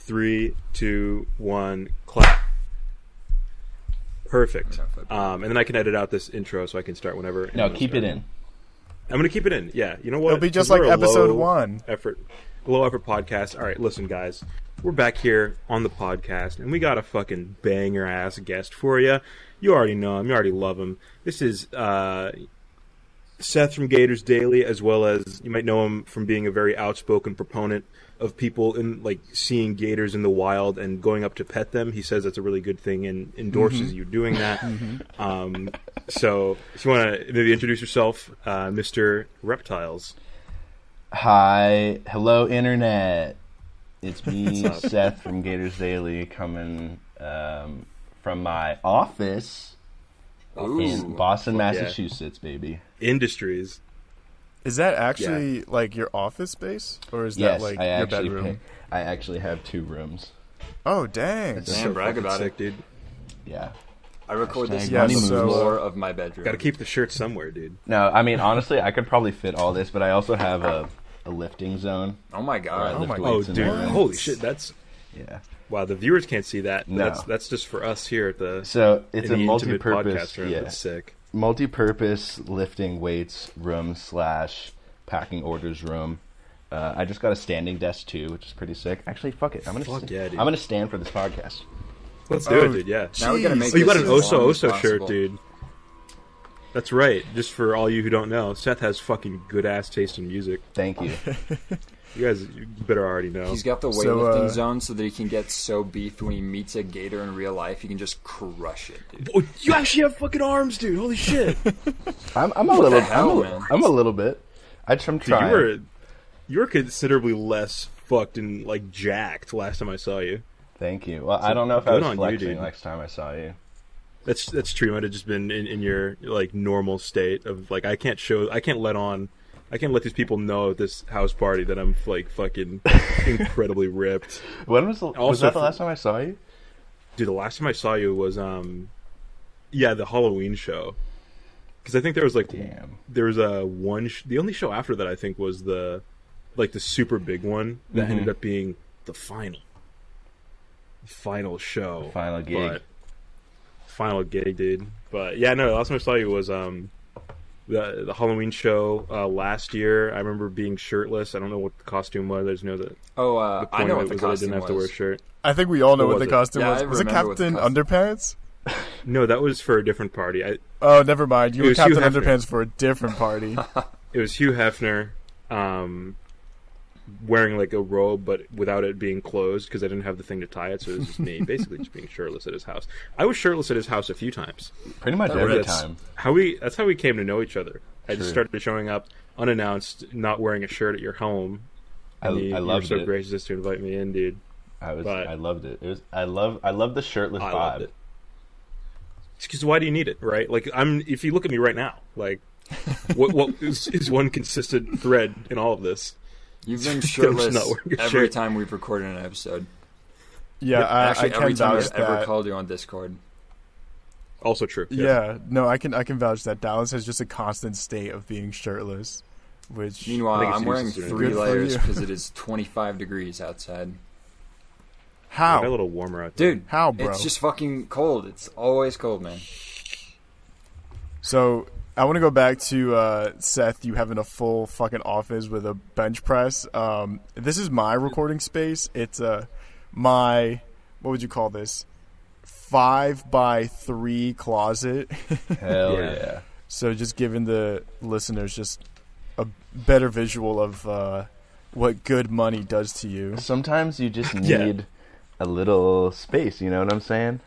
3, 2, 1, clap. Perfect. And then I can edit out this intro so I can start whenever. No, keep it in. I'm going to keep it in. Yeah. You know what? It'll be just like episode 1. Low effort podcast. All right, listen, guys. We're back here on the podcast, and we got a fucking banger-ass guest for you. You already know him. You already love him. This is Seth from GatorsDaily, as well as you might know him from being a very outspoken proponent of people in like seeing gators in the wild and going up to pet them. He says that's a really good thing and endorses you doing that. So if you want to maybe introduce yourself, Mr. Reptiles. Hi. Hello, Internet. It's me, Seth from GatorsDaily, coming from my office in Boston, Massachusetts, baby. Industries. Is that actually like your office space, or is that like your bedroom? I actually have 2 rooms. Oh dang! Damn, brag about sick, it, dude. Yeah. I record this Yeah, on the so, floor of my bedroom. Got to keep the shirt somewhere, dude. No, I mean honestly, I could probably fit all this, but I also have a lifting zone. Oh my god! Oh, dude! Holy shit! That's Wow, the viewers can't see that. No. That's just for us here at the. So it's a multi-purpose multi-purpose. room. That's sick. Multi-purpose lifting weights room / packing orders room. I just got a standing desk too, which is pretty sick. Actually, fuck it. I'm gonna stand for this podcast. Let's do it, dude. Yeah. Now we gotta make you got this an as long as Oso shirt, possible. dude. That's right. Just for all you who don't know, Seth has fucking good ass taste in music. Thank you. You guys you better already know. He's got the weightlifting zone so that he can get so beefed when he meets a gator in real life, he can just crush it, dude. Oh, you actually have fucking arms, dude. Holy shit. I'm a little. man? I'm a little bit. I'm trying. Dude, you were considerably less fucked and like jacked last time I saw you. Thank you. Well, I don't know if I good was on you, flexing dude. next time I saw you. That's true. You might have just been in your like normal state of like I can't let these people know at this house party that I'm like fucking incredibly ripped. When was that the last time I saw you? Dude, the last time I saw you was the Halloween show. Because I think there was like there was the only show after that I think was the super big one that ended up being the final show, Final gig. Final gig, dude. But yeah, no, the last time I saw you was the Halloween show last year. I remember being shirtless. I don't know what the costume was. I just know that. Oh, I know what the costume I didn't have to wear a shirt. I think we all know what was the it? costume Yeah, was. I Was it remember what the Captain costume- Underpants? No, that was for a different party. Oh, never mind. You It were was Captain Hugh Hefner. Underpants for a different party. It was Hugh Hefner wearing like a robe, but without it being closed because I didn't have the thing to tie it. So it was just me, basically just being shirtless at his house. I was shirtless at his house a few times. Pretty much That every works. time. That's how we came to know each other. I just True. started showing up unannounced, not wearing a shirt at your home. I And you were loved so it. gracious to invite me in, dude. I loved it. I love the shirtless I vibe. loved it. Because why do you need it, right? Like if you look at me right now, like what is one consistent thread in all of this? You've been I'm just shirtless not wearing a every shirt. time we've recorded an episode. Yeah, Actually, I every can time vouch I've ever that. called you on Discord. Also true. Yeah, no, I can vouch that Dallas has just a constant state of being shirtless. Which Meanwhile, think it's I'm wearing used to 3 Good for layers you. because it is 25 degrees outside. It got a how? little warmer out there. Dude, How, bro? it's just fucking cold. It's always cold, man. So I want to go back to Seth. You having a full fucking office with a bench press. This is my recording space. It's my what would you call this? 5x3 closet. Hell Yeah. yeah. So just giving the listeners just a better visual of what good money does to you. Sometimes you just Yeah. need a little space. You know what I'm saying?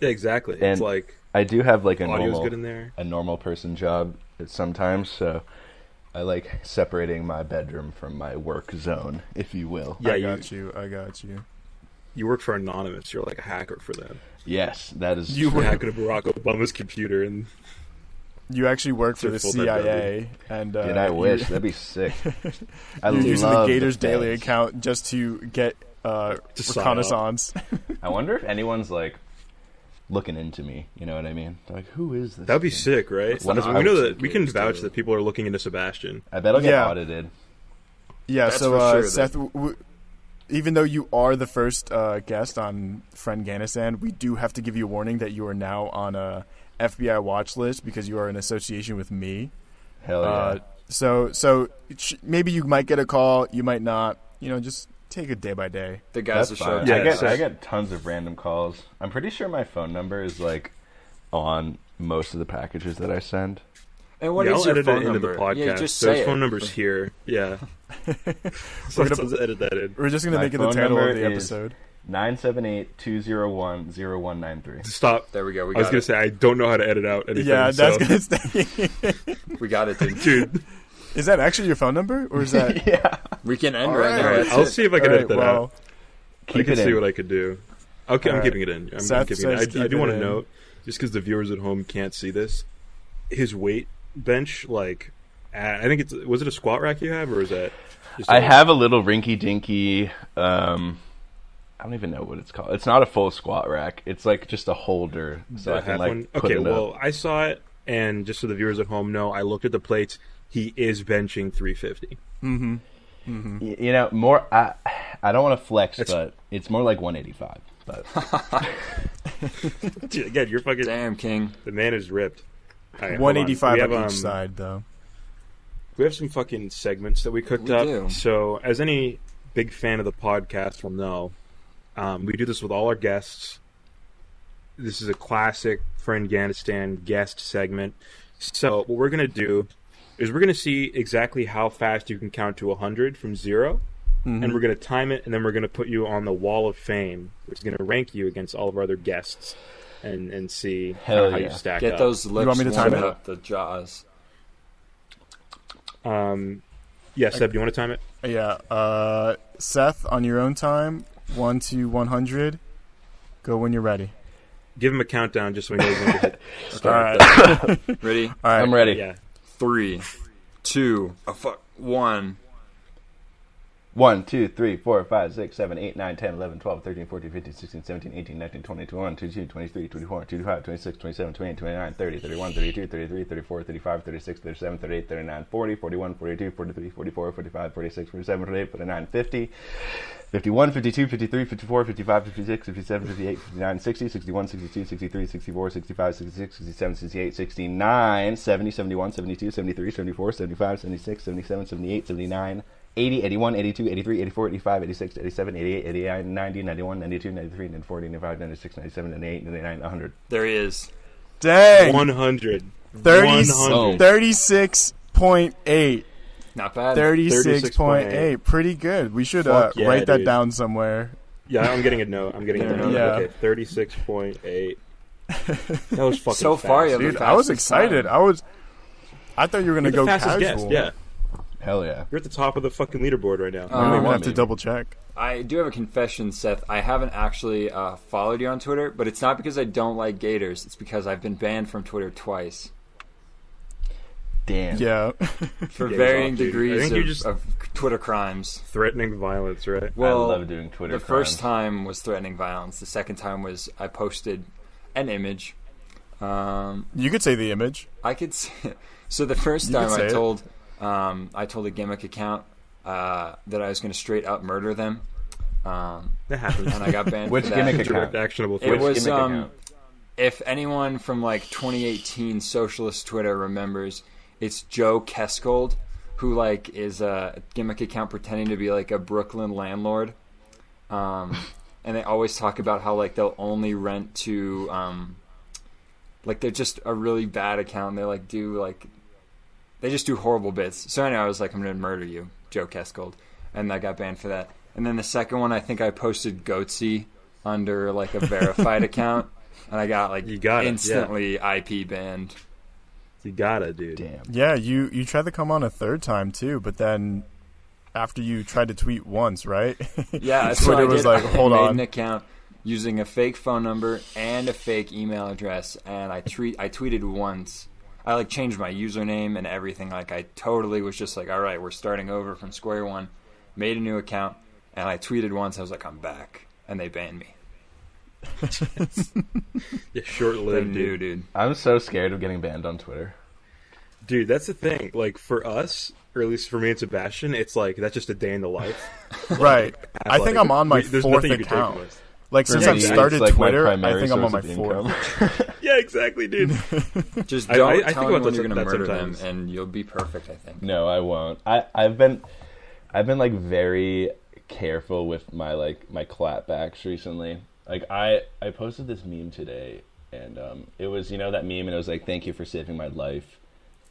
Yeah, exactly. And it's like I do have like audio's good in there. a normal person job sometimes, so I like separating my bedroom from my work zone, if you will. Yeah, I got you. You work for Anonymous. You're like a hacker for them. Yes, that is You true. You're hacking Barack Obama's computer and You actually work for the full-time CIA, and Dude, I wish. That'd be sick. I You're using the love Gators Daily beds. account just to get sign reconnaissance. I wonder if anyone's like looking into me. You know what I mean? They're like, who is this? that'd be kid? sick, right? What's the we know that odds? we can Gators vouch Daily. that people are looking into Sebastian. I bet I'll get Yeah. audited. Yeah, That's so for sure, Seth, even though you are the first guest on Friend Afghanistan, we do have to give you a warning that you are now on a FBI watch list because you are in association with me. Hell yeah. So maybe you might get a call, you might not. Just take it day by day. The guys That's are showing. fine. Yeah, I get tons of random calls. I'm pretty sure my phone number is like on most of the packages that I send. And what I'll is your edit phone it into number? the podcast. Yeah, just so say his it. phone number's here. Yeah. So let's edit that in. We're just going to My make it the phone title number of the is episode. 978-201-0193. Stop. There we go. I was going to say, I don't know how to edit out anything. Yeah, that's so. going to stay. We got it, dude. Dude, Is that actually your phone number? Or is that... Yeah. We can end All right now. right. That's I'll it. see if I can edit that out. Keep I can it see in. what I could do. Okay, I'm All keeping it in. I'm Seth keeping it. says I keep do it want to in. note, just because the viewers at home can't see this, his weight bench, I think was it a squat rack you have, or is that? Just I have a little rinky-dinky, I don't even know what it's called. It's not a full squat rack. It's like just a holder, so I can one. put Okay, it well, up. I saw it, and just so the viewers at home know, I looked at the plates. He is benching 350. More. I don't want to flex, It's- but it's more like 185. But Dude, again, you're fucking. Damn, King. The man is ripped. All right, hold on. 185 We have, on each side, though. We have some fucking segments that we cooked We up. do. So, as any big fan of the podcast will know, we do this with all our guests. This is a classic Friend Afghanistan guest segment. So, what we're going to do is we're going to see exactly how fast you can count to 100 from 0. And we're going to time it, and then we're going to put you on the Wall of Fame, which is going to rank you against all of our other guests and see Hell how you yeah. stack Get up. those lips want me to time warmed it? up, the jaws. Yeah, Seb, do you want to time it? Yeah. Seth, on your own time, 1 to 100. Go when you're ready. Give him a countdown just so he knows when to hit All start. right. Ready? All right. I'm ready. Yeah. 3, 2, 1. 1, 2, 3, 4, 5, 6, 7, 8, 9, 10, 11, 12, 13, 14, 15, 16, 17, 18, 19, 20, 21, 22, 23, 24, 25, 26, 27, 28, 29, 30, 31, 32, 33, 34, 35, 36, 37, 38, 39, 40, 41, 42, 43, 44, 45, 46, 47, 48, 49, 50, 51, 52, 53, 54, 55, 56, 57, 58, 59, 60, 61, 62, 63, 64, 65, 66, 67, 68, 69, 70, 71, 72, 73, 74, 75, 76, 77, 78, 79, 80, 81, 82, 83, 84, 85, 86, 87, 88, 89, 90, 91, 92, 93, 94, 95, 96, 97, 98, 99, 100. There he is. Dang. 100. 30, 100. 36.8. Not bad. 36.8. Pretty good. We should Fuck yeah, write that dude. down somewhere. Yeah, I'm getting a note. I'm getting a note. Yeah. Okay, 36.8. That was fucking So fast. far, you have Dude, the I was fastest excited. time. I thought you were going You're to the go fastest casual. guest, yeah. Hell yeah. You're at the top of the fucking leaderboard right now. I don't even Um, have to double check. I do have a confession, Seth. I haven't actually followed you on Twitter, but it's not because I don't like Gators. It's because I've been banned from Twitter twice Damn. Yeah. for Games varying off, dude. I degrees think you just- of Twitter crimes. Threatening violence, right? Well, I love doing Twitter the first crimes. time was threatening violence. The second time was I posted an image. You could say the image. I could say, so the first You time could say I told a gimmick account that I was going to straight up murder them, That happens. and I got banned. Which for that. gimmick Direct account? actionable It threat. was gimmick account? if anyone from like 2018 socialist Twitter remembers, it's Joe Keskold, who like is a gimmick account pretending to be like a Brooklyn landlord, and they always talk about how like they'll only rent to like they're just a really bad account. They like do like they just do horrible bits. So anyway, I was like, I'm gonna murder you, Joe Keskold, and I got banned for that. And then the second one, I think I posted Goatsy under like a verified account, and I got like You got it, instantly IP banned. You gotta, dude. Damn. Yeah, you tried to come on a third time, too, but then after you tried to tweet once, right? Yeah, so Twitter I was did. like, I hold made on. an account using a fake phone number and a fake email address, and I tweeted once. I like changed my username and everything. Like I totally was just like, all right, we're starting over from square one. Made a new account, and I tweeted once. I was like, I'm back, and they banned me. Yeah, They short-lived, knew, dude. dude. I'm so scared of getting banned on Twitter. Dude, that's the thing. Like, for us, or at least for me and Sebastian, it's like, that's just a day in the life. Right. I think I'm on my There's fourth nothing you can take account. from us. Like, since me, I've it's started like my Twitter, I primary think I'm on my source of fourth. Yeah, exactly, dude. Just I don't think tell about anyone you're that going to murder sometimes. them, and you'll be perfect, I think. No, I won't. I've been like very careful with my clapbacks recently. Like I posted this meme today, and it was that meme, and it was like, thank you for saving my life.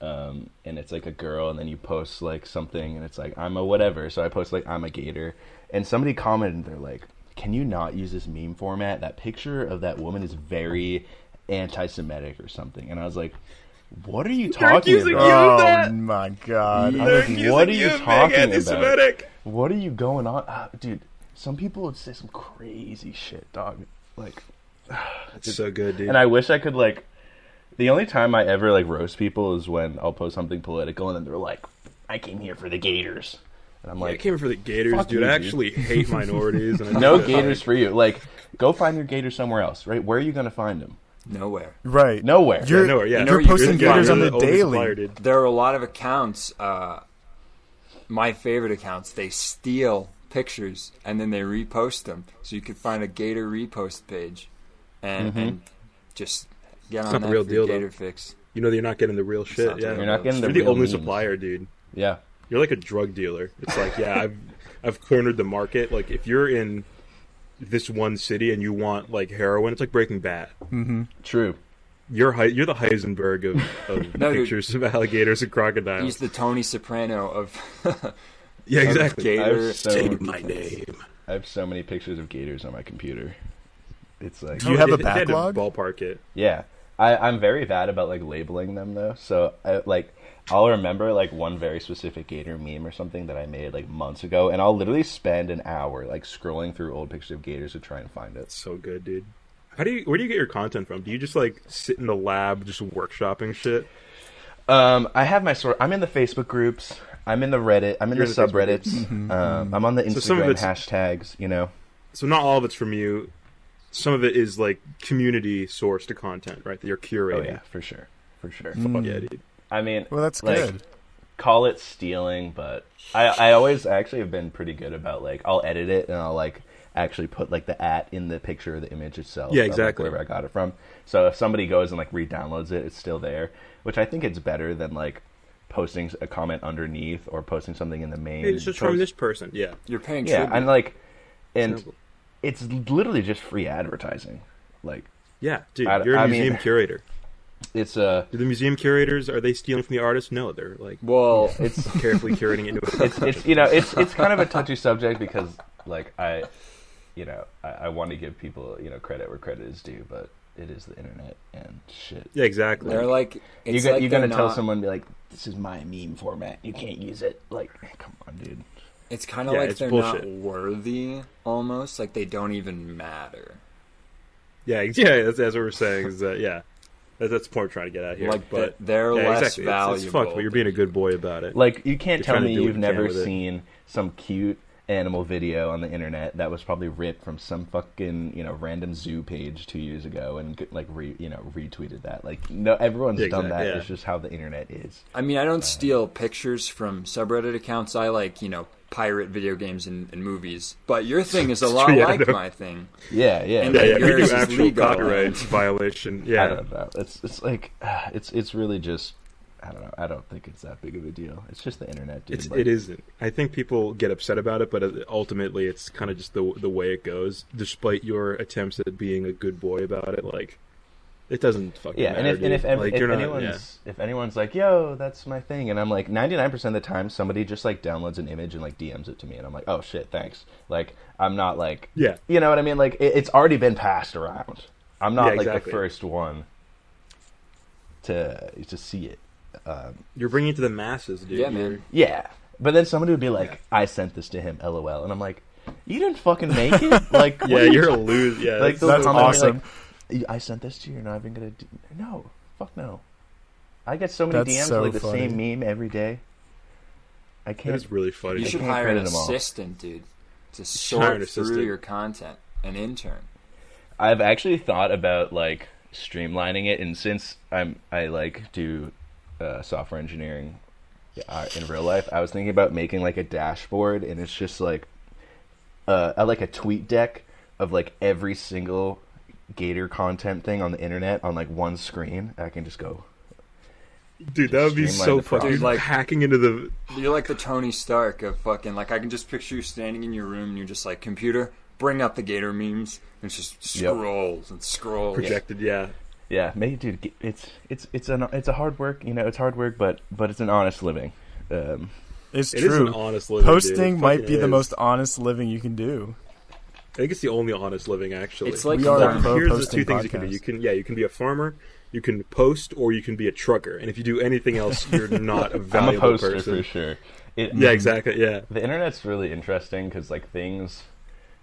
And it's like a girl, and then you post like something, and it's like, I'm a whatever. So I post like, I'm a gator, and somebody commented, and they're like, can you not use this meme format? That picture of that woman is very anti-Semitic or something. And I was like, what are you talking using about? you. that. Oh my god. I'm like, what are you talking about? About? What are you going on? Dude, some people would say some crazy shit, dog. Like, It's so good, dude. and I wish I could, like, the only time I ever, like, roast people is when I'll post something political, and then they're like, I came here for the Gators. And I'm I like, came for the Gators, fuck dude. you, I dude. actually hate minorities. And I no think that, Gators for you. Like, go find your Gators somewhere else, right? Where are you going to find them? Nowhere. Right. Nowhere. You're, nowhere, yeah. you're You know, posting you're Gators on the only daily. supplier, dude. There are a lot of accounts, my favorite accounts, they steal pictures, and then they repost them. So you can find a Gator repost page, and just get on not that the real for deal, Gator though. fix. You know you're not getting the real shit. not Yeah, the You're not getting the You're the real only memes. supplier, dude. Yeah. You're like a drug dealer. It's like, yeah, I've cornered the market. Like, if you're in this one city and you want like heroin, it's like Breaking Bad. True. You're the Heisenberg of No, dude. pictures of alligators and crocodiles. He's the Tony Soprano of Yeah, exactly. Gator. I've so- Say my name. I have so many pictures of gators on my computer. It's like, Do you have a They had to backlog? ballpark it. yeah. I'm very bad about like labeling them though. So I'll remember like one very specific gator meme or something that I made like months ago, and I'll literally spend an hour like scrolling through old pictures of gators to try and find it. So good, dude. Where do you get your content from? Do you just like sit in the lab just workshopping shit? I have my sort. I'm in the Facebook groups. I'm in the Reddit. I'm in You're the in the Facebook subreddits. I'm on the So some of Instagram it's- hashtags. You know. So not all of it's from you. Some of it is like community sourced to content, right? That you're curating. Oh yeah, for sure. Fuck yeah, dude. I mean, Well, that's like, good. call it stealing, but I always actually have been pretty good about like I'll edit it and I'll like actually put like the @ in the picture of the image itself. Yeah, of, like, exactly. wherever I got it from. So if somebody goes and like re-downloads it, it's still there, which I think it's better than like posting a comment underneath or posting something in the main. Hey, this is from post. this person. Yeah. You're paying Yeah, tribute. and like, and Simple. it's literally just free advertising. Like, Yeah, dude. I You're a mean- museum curator. it's Do the museum curators, are they stealing from the artists? No, they're like well, it's carefully curating it into a it's it's kind of a touchy subject because like I want to give people credit where credit is due, but it is the internet and shit. Yeah, exactly. they're like, it's You're like gonna they're tell not- someone, be like, this is my meme format, you can't use it. Like, come on, dude. It's kind of Yeah, like it's they're bullshit. not worthy, almost. Like they don't even matter. Yeah, that's what we're saying. Is that that's the point we're trying to get at here. Like but they're yeah, less exactly. valuable. It's fucked, but you're being a good boy about it. Like, you can't You're tell trying to me do what you've you can never with it. seen some cute animal video on the internet that was probably ripped from some fucking random zoo page 2 years ago and like retweeted that. Like, no, everyone's Yeah, done that. exactly, yeah. It's just how the internet is. I mean, I don't steal pictures from subreddit accounts. I like, pirate video games and movies. But your thing is a lot Yeah, I like know. my thing. Yeah, And yeah, like, yeah, we yours do is actual legal. copyright violation. I Yeah, don't know. It's like it's really just, I don't know. I don't think it's that big of a deal. It's just the internet, dude. Like, it isn't. I think people get upset about it, but ultimately, it's kind of just the way it goes. Despite your attempts at being a good boy about it, like it doesn't fucking Yeah, matter. and if like, you're not, if anyone's like, yo, that's my thing, and I'm like, 99% of the time, somebody just like downloads an image and like DMs it to me, and I'm like, oh shit, thanks. Like, I'm not like, yeah, you know what I mean? Like, it's already been passed around. I'm not Yeah, like exactly. the first one to see it. you're bringing it to the masses, dude. Yeah, You're- man. Yeah, but then somebody would be like, I sent this to him, LOL, and I'm like, you didn't fucking make it. Like, what Yeah, are you you're a loser. Yeah, like, that's they'll That's comment awesome. like, I sent this to you, you're not even gonna do... No, fuck no. I get so many That's DMs so like the funny. same meme every day. I that can't. is really funny. You I should can't hire an credit 'em all. assistant, dude, to hire sort an through assistant. your content. An intern. I've actually thought about like streamlining it, and since I like do software engineering in real life, I was thinking about making like a dashboard, and it's just like a tweet deck of like every single Gator content thing on the internet on like one screen. I can just go. Dude, that would be so fucking Dude, like hacking into the. You're like the Tony Stark of fucking. Like I can just picture you standing in your room and you're just like, computer, bring up the Gator memes. And it's just scrolls and scrolls. Projected, yeah. Yeah, maybe, dude. It's a hard work. You know, it's hard work, but it's an honest living. It's It true. is an honest living. Posting dude. might be the is. most honest living you can do. I think it's the only honest living, actually. It's like We are a Here's the posting two things you can do. podcast. You can be a farmer, you can post, or you can be a trucker. And if you do anything else, you're not a I'm a valuable poster person. for sure. Yeah, exactly. Yeah. The internet's really interesting because like things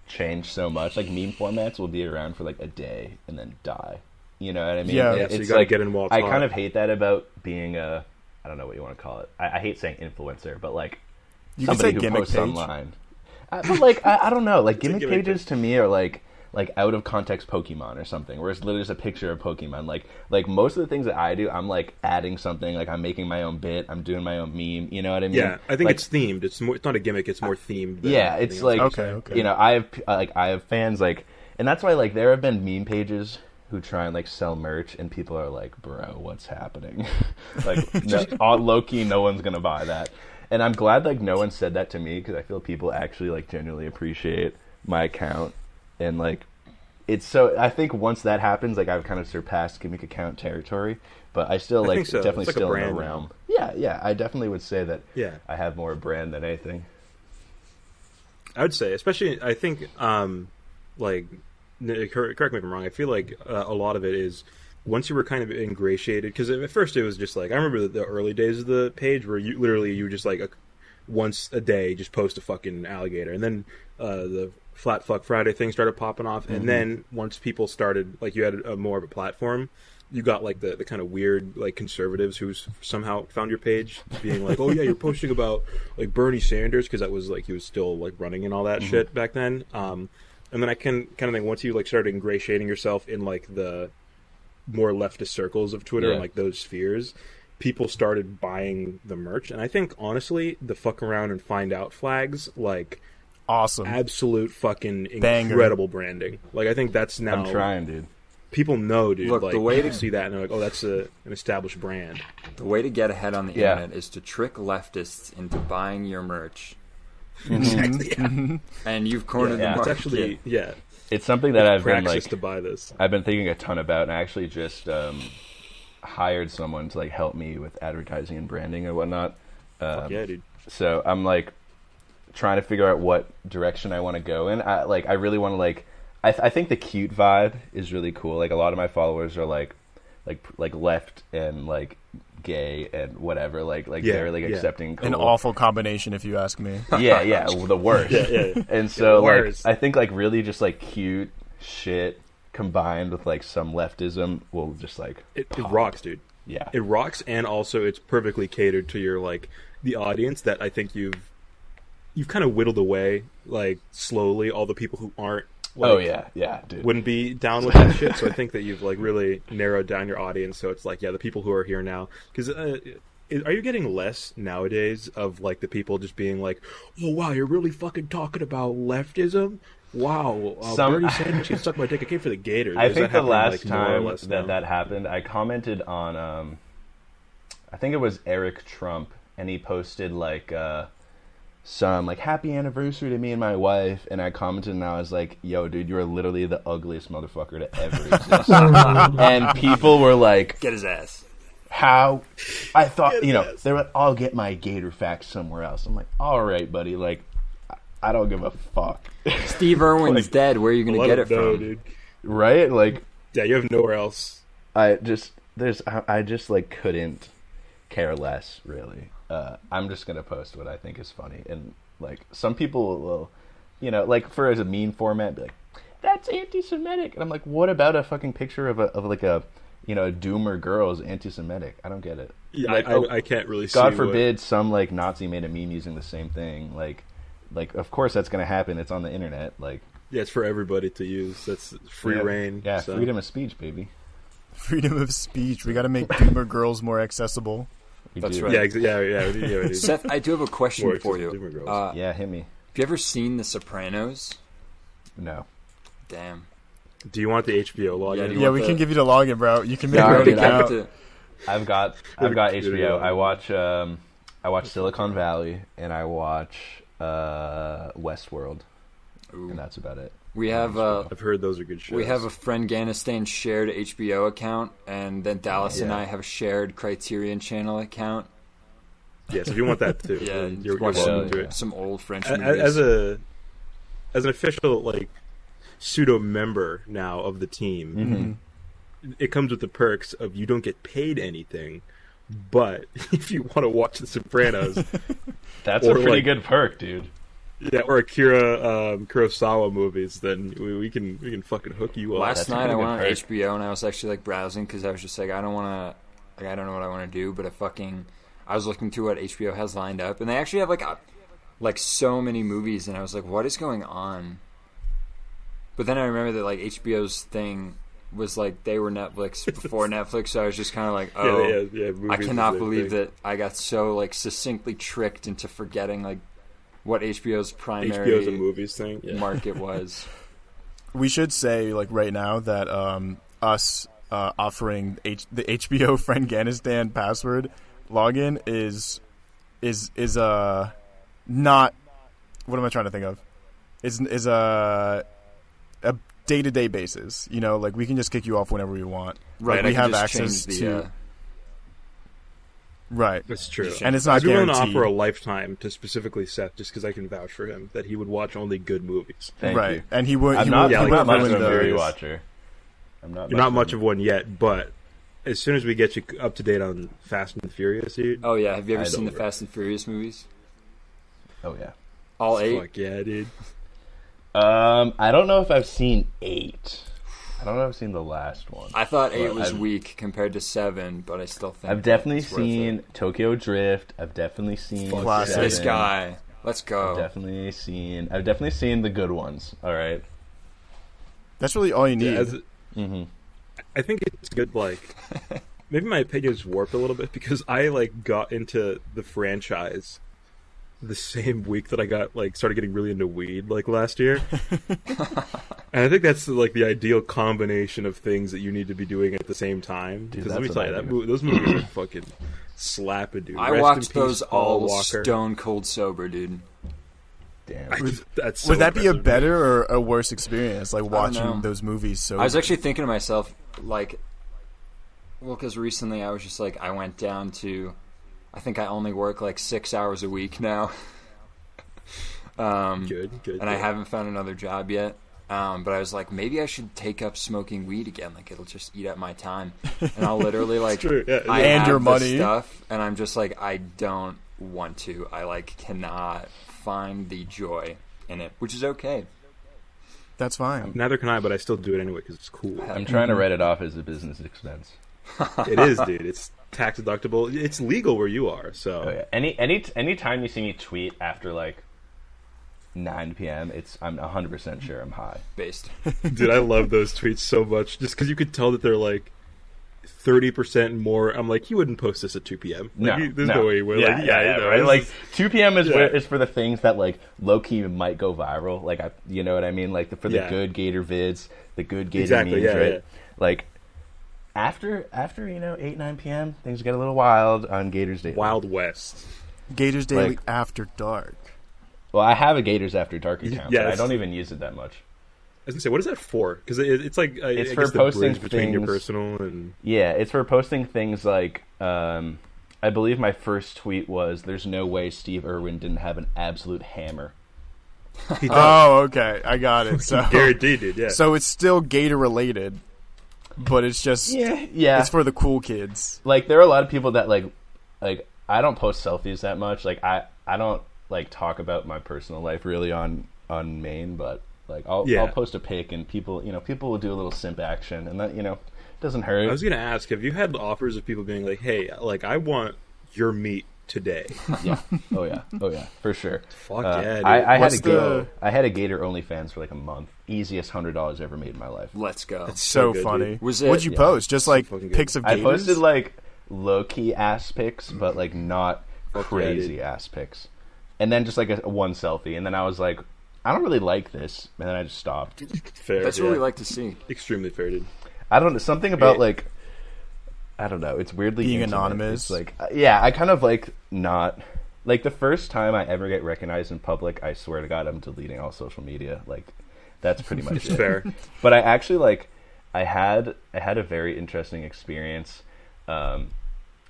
change so much. Like meme formats will be around for like a day and then die. You know what I mean? Yeah. Yeah, so It's you gotta like, get in while it's I hot. kind of hate that about being a, I don't know what you want to call it. I hate saying influencer, but like You can somebody say who gimmick posts page. online. But like I don't know. Like gimmick gimmick pages to me are like out of context Pokemon or something, where it's literally just a picture of Pokemon. Like most of the things that I do, I'm like adding something. Like I'm making my own bit. I'm doing my own meme. You know what I mean? Yeah, I think Like, it's themed. It's not a gimmick. It's more themed. Than yeah, anything it's else. like Okay. you know, I have fans like, and that's why like there have been meme pages who try and like sell merch, and people are like, bro, what's happening? Like low key, no one's gonna buy that. And I'm glad like no one said that to me, because I feel people actually like genuinely appreciate my account, and like it's so. I think once that happens, like I've kind of surpassed gimmick account territory, but I still I like think so. definitely It's like a still in the brand realm. now. Yeah, I definitely would say that. Yeah. I have more brand than anything. I would say, especially, I think, like, correct me if I'm wrong, I feel like a lot of it is once you were kind of ingratiated, because at first it was just like, I remember the early days of the page where you would just like once a day just post a fucking alligator, and then the Flat Fuck Friday thing started popping off, and then once people started, like, you had more of a platform, you got like the kind of weird like conservatives who somehow found your page being like, oh yeah, you're posting about like Bernie Sanders, because that was like he was still like running and all that shit back then. And then I can kind of think once you like started ingratiating yourself in like the more leftist circles of Twitter and like those spheres, people started buying the merch. And I think honestly, the fuck around and find out flags, like, Awesome. absolute fucking Banger. incredible branding. Like I think that's now I'm trying, dude. people know, dude. Look, like, the way they to- see that and they're like, oh, that's an established brand. The way to get ahead on the Yeah. internet is to trick leftists into buying your merch. Exactly. Yeah. And you've cornered Yeah. the It's market. actually It's something that I've been praxis like to buy this. I've been thinking a ton about, and I actually just hired someone to like help me with advertising and branding and whatnot. Yeah, dude. So I'm like trying to figure out what direction I want to go in. I really want to like. I think the cute vibe is really cool. Like a lot of my followers are like left and like gay and whatever. Like Yeah, they're like yeah. accepting. Cool. An awful combination, if you ask me. Yeah, the worst. Yeah. And so the like worst. I think like really just like cute shit combined with like some leftism will just like It pop. rocks, dude. Yeah. It rocks, and also it's perfectly catered to your like the audience that I think you've kind of whittled away like slowly all the people who aren't. Like, Oh yeah, dude. wouldn't be down with that shit. So I think that you've like really narrowed down your audience. So it's like, yeah, the people who are here now. Because are you getting less nowadays of like the people just being like, oh wow, you're really fucking talking about leftism? Wow, Bernie Sanders can suck my dick. I came for the Gators. I Is think that the happening, last like, more or time less now? that happened, I commented on I think it was Eric Trump, and he posted like some like happy anniversary to me and my wife, and I commented and I was like, yo dude, you're literally the ugliest motherfucker to ever exist. And people were like, Get his ass. how I thought, you know, they were like, I'll get my Gator facts somewhere else. I'm like, all right buddy, like I don't give a fuck. Steve Irwin's dead. Where are you going to Let get him it know, from? dude. Right? Like Yeah, you have nowhere else. I just like couldn't care less, really. I'm just gonna post what I think is funny, and like some people will, you know, like for as a meme format, be like, "That's anti-Semitic," and I'm like, "What about a fucking picture of like a you know a doomer girl is anti-Semitic?" I don't get it. Yeah, Like, I can't really see. God what- forbid some like Nazi made a meme using the same thing. Like of course that's gonna happen. It's on the internet. Like Yeah, it's for everybody to use. That's free reign. Yeah, so. freedom of speech, baby. Freedom of speech. We got to make doomer girls more accessible. That's do. right. Yeah. Seth, I do have a question Works for with you. different girls. Yeah, hit me. Have you ever seen The Sopranos? No. Damn. Do you want the HBO login? Yeah, do you Yeah, want we can give you the login, bro. You can make No, your own dude, account. I've got HBO. I watch Silicon Valley and I watch Westworld, Ooh. and that's about it. We have I've heard those are good shows. we have a friend Ganistan shared HBO account, and then Dallas and Yeah. I have a shared Criterion Channel account. Yes, if you want that too, Yeah, then you're watch welcome to it. some old French As movies. as an official like pseudo member now of the team, it comes with the perks of you don't get paid anything, but if you want to watch The Sopranos, That's Or a pretty like- good perk, dude. yeah, or Akira Kurosawa movies, then we can fucking hook you up. Last That's a night I pretty went good on perk. HBO and I was actually like browsing because I was just like I don't know what I want to do, but I was looking through what HBO has lined up, and they actually have like so many movies, and I was like, what is going on? But then I remember that like HBO's thing was like they were Netflix before Netflix, so I was just kind of like, oh, yeah, I movies cannot is their believe thing. that I got so like succinctly tricked into forgetting like what HBO's primary HBO's a movies thing. Yeah. market was. We should say, like, right now that us offering the HBO friend Ganistan password login is not, what am I trying to think of? Is a day-to-day basis. You know, like, we can just kick you off whenever we want. Right, Like, we I can have just access change to. Right. That's true. And it's not I'd be willing to guaranteed. offer a lifetime to specifically Seth, just because I can vouch for him that he would watch only good movies. Thank Right. you. And he would. I'm he not, would, yeah, he I'm like, would not much ruin of a the- movie watcher. You're not much of one yet, but as soon as we get you up to date on Fast and the Furious, dude. Oh yeah, have you ever I'd seen the over. Fast and Furious movies? Oh yeah. All 8? Fuck yeah, dude. I don't know if I've seen 8. I don't know if I've seen the last one. I thought 8 was I've- weak compared to 7, but I still think I've definitely it's worth seen it. Tokyo Drift. I've definitely seen Classic. Seven. This guy. Let's I've go. definitely seen the good ones. All right. That's really all you need. Mm-hmm. I think it's good, like, maybe my opinion is warped a little bit because I, like, got into the franchise the same week that I started getting really into weed, like, last year. And I think that's, like, the ideal combination of things that you need to be doing at the same time. Dude, Because let me that's tell what you, I do. those movies are fucking slapping, dude. I Rest in watched peace, those Paul all Walker. stone cold sober, dude. Damn. That's so Would that be a impressive, better or a worse experience, like know. watching those movies? So I was actually thinking to myself, like, well, because recently I was just like, I went down to, I think I only work like 6 hours a week now. Good. And I haven't found another job yet. But I was like, maybe I should take up smoking weed again. Like, it'll just eat up my time. And I'll literally, like, true, yeah. I And have your the money. stuff, and I'm just like, I don't want to. I, like, cannot find the joy in it, which is okay. that's fine. Neither can I, but I still do it anyway because it's cool. I'm trying to write it off as a business expense. It is, dude. It's tax deductible. It's legal where you are. So Oh yeah. Any time you see me tweet after like 9 p.m., I'm 100% sure I'm high. Based. dude, I love those tweets so much just because you could tell that they're like 30% more. I'm like, you wouldn't post this at 2 p.m. Like, there's no way you would. Yeah, like, yeah, you know, right. this Like is- 2 p.m. is Yeah. is for the things that like low key might go viral. Like you know what I mean? Like for the Yeah. good Gator vids, the good Gator Exactly, memes, yeah, right? yeah. Like after 8 9 p.m. things get a little wild on Gators Daily. Wild West. Gators Daily Like- After Dark. Well, I have a Gators After Dark account, Yeah, but I it's- don't even use it that much. I was gonna say, what is that for? Because it's like It's I for guess the posting bridge between your things- personal and Yeah, it's for posting things like, I believe my first tweet was, "There's no way Steve Irwin didn't have an absolute hammer." he does. Oh, okay, I got it. So, Guaranteed, dude. Yeah. so it's still Gator related, but it's just Yeah. it's for the cool kids. Like there are a lot of people that like I don't post selfies that much. Like I don't like talk about my personal life really on main, but like I'll post a pic and people will do a little simp action and that doesn't hurt. I was gonna ask, have you had offers of people being like, "Hey, like I want your meat today"? Yeah. Oh yeah, for sure. Fuck yeah, dude. I had What's a Gator. I had a Gator OnlyFans for like a month. Easiest $100 ever made in my life. Let's go. That's So good, funny. dude. Was What'd you it- post? Just like fucking good. pics of I gators? posted like low key ass pics, but like not crazy ass pics. And then just like a one selfie, and then I was like, I don't really like this, and then I just stopped. Fair. That's what we like to see. Extremely fair, dude. I don't know, something about like, I don't know. It's weirdly being intimate. anonymous. It's like, yeah, I kind of like not. Like, the first time I ever get recognized in public, I swear to God, I'm deleting all social media. Like, that's pretty much it. Fair. But I actually, like, I had a very interesting experience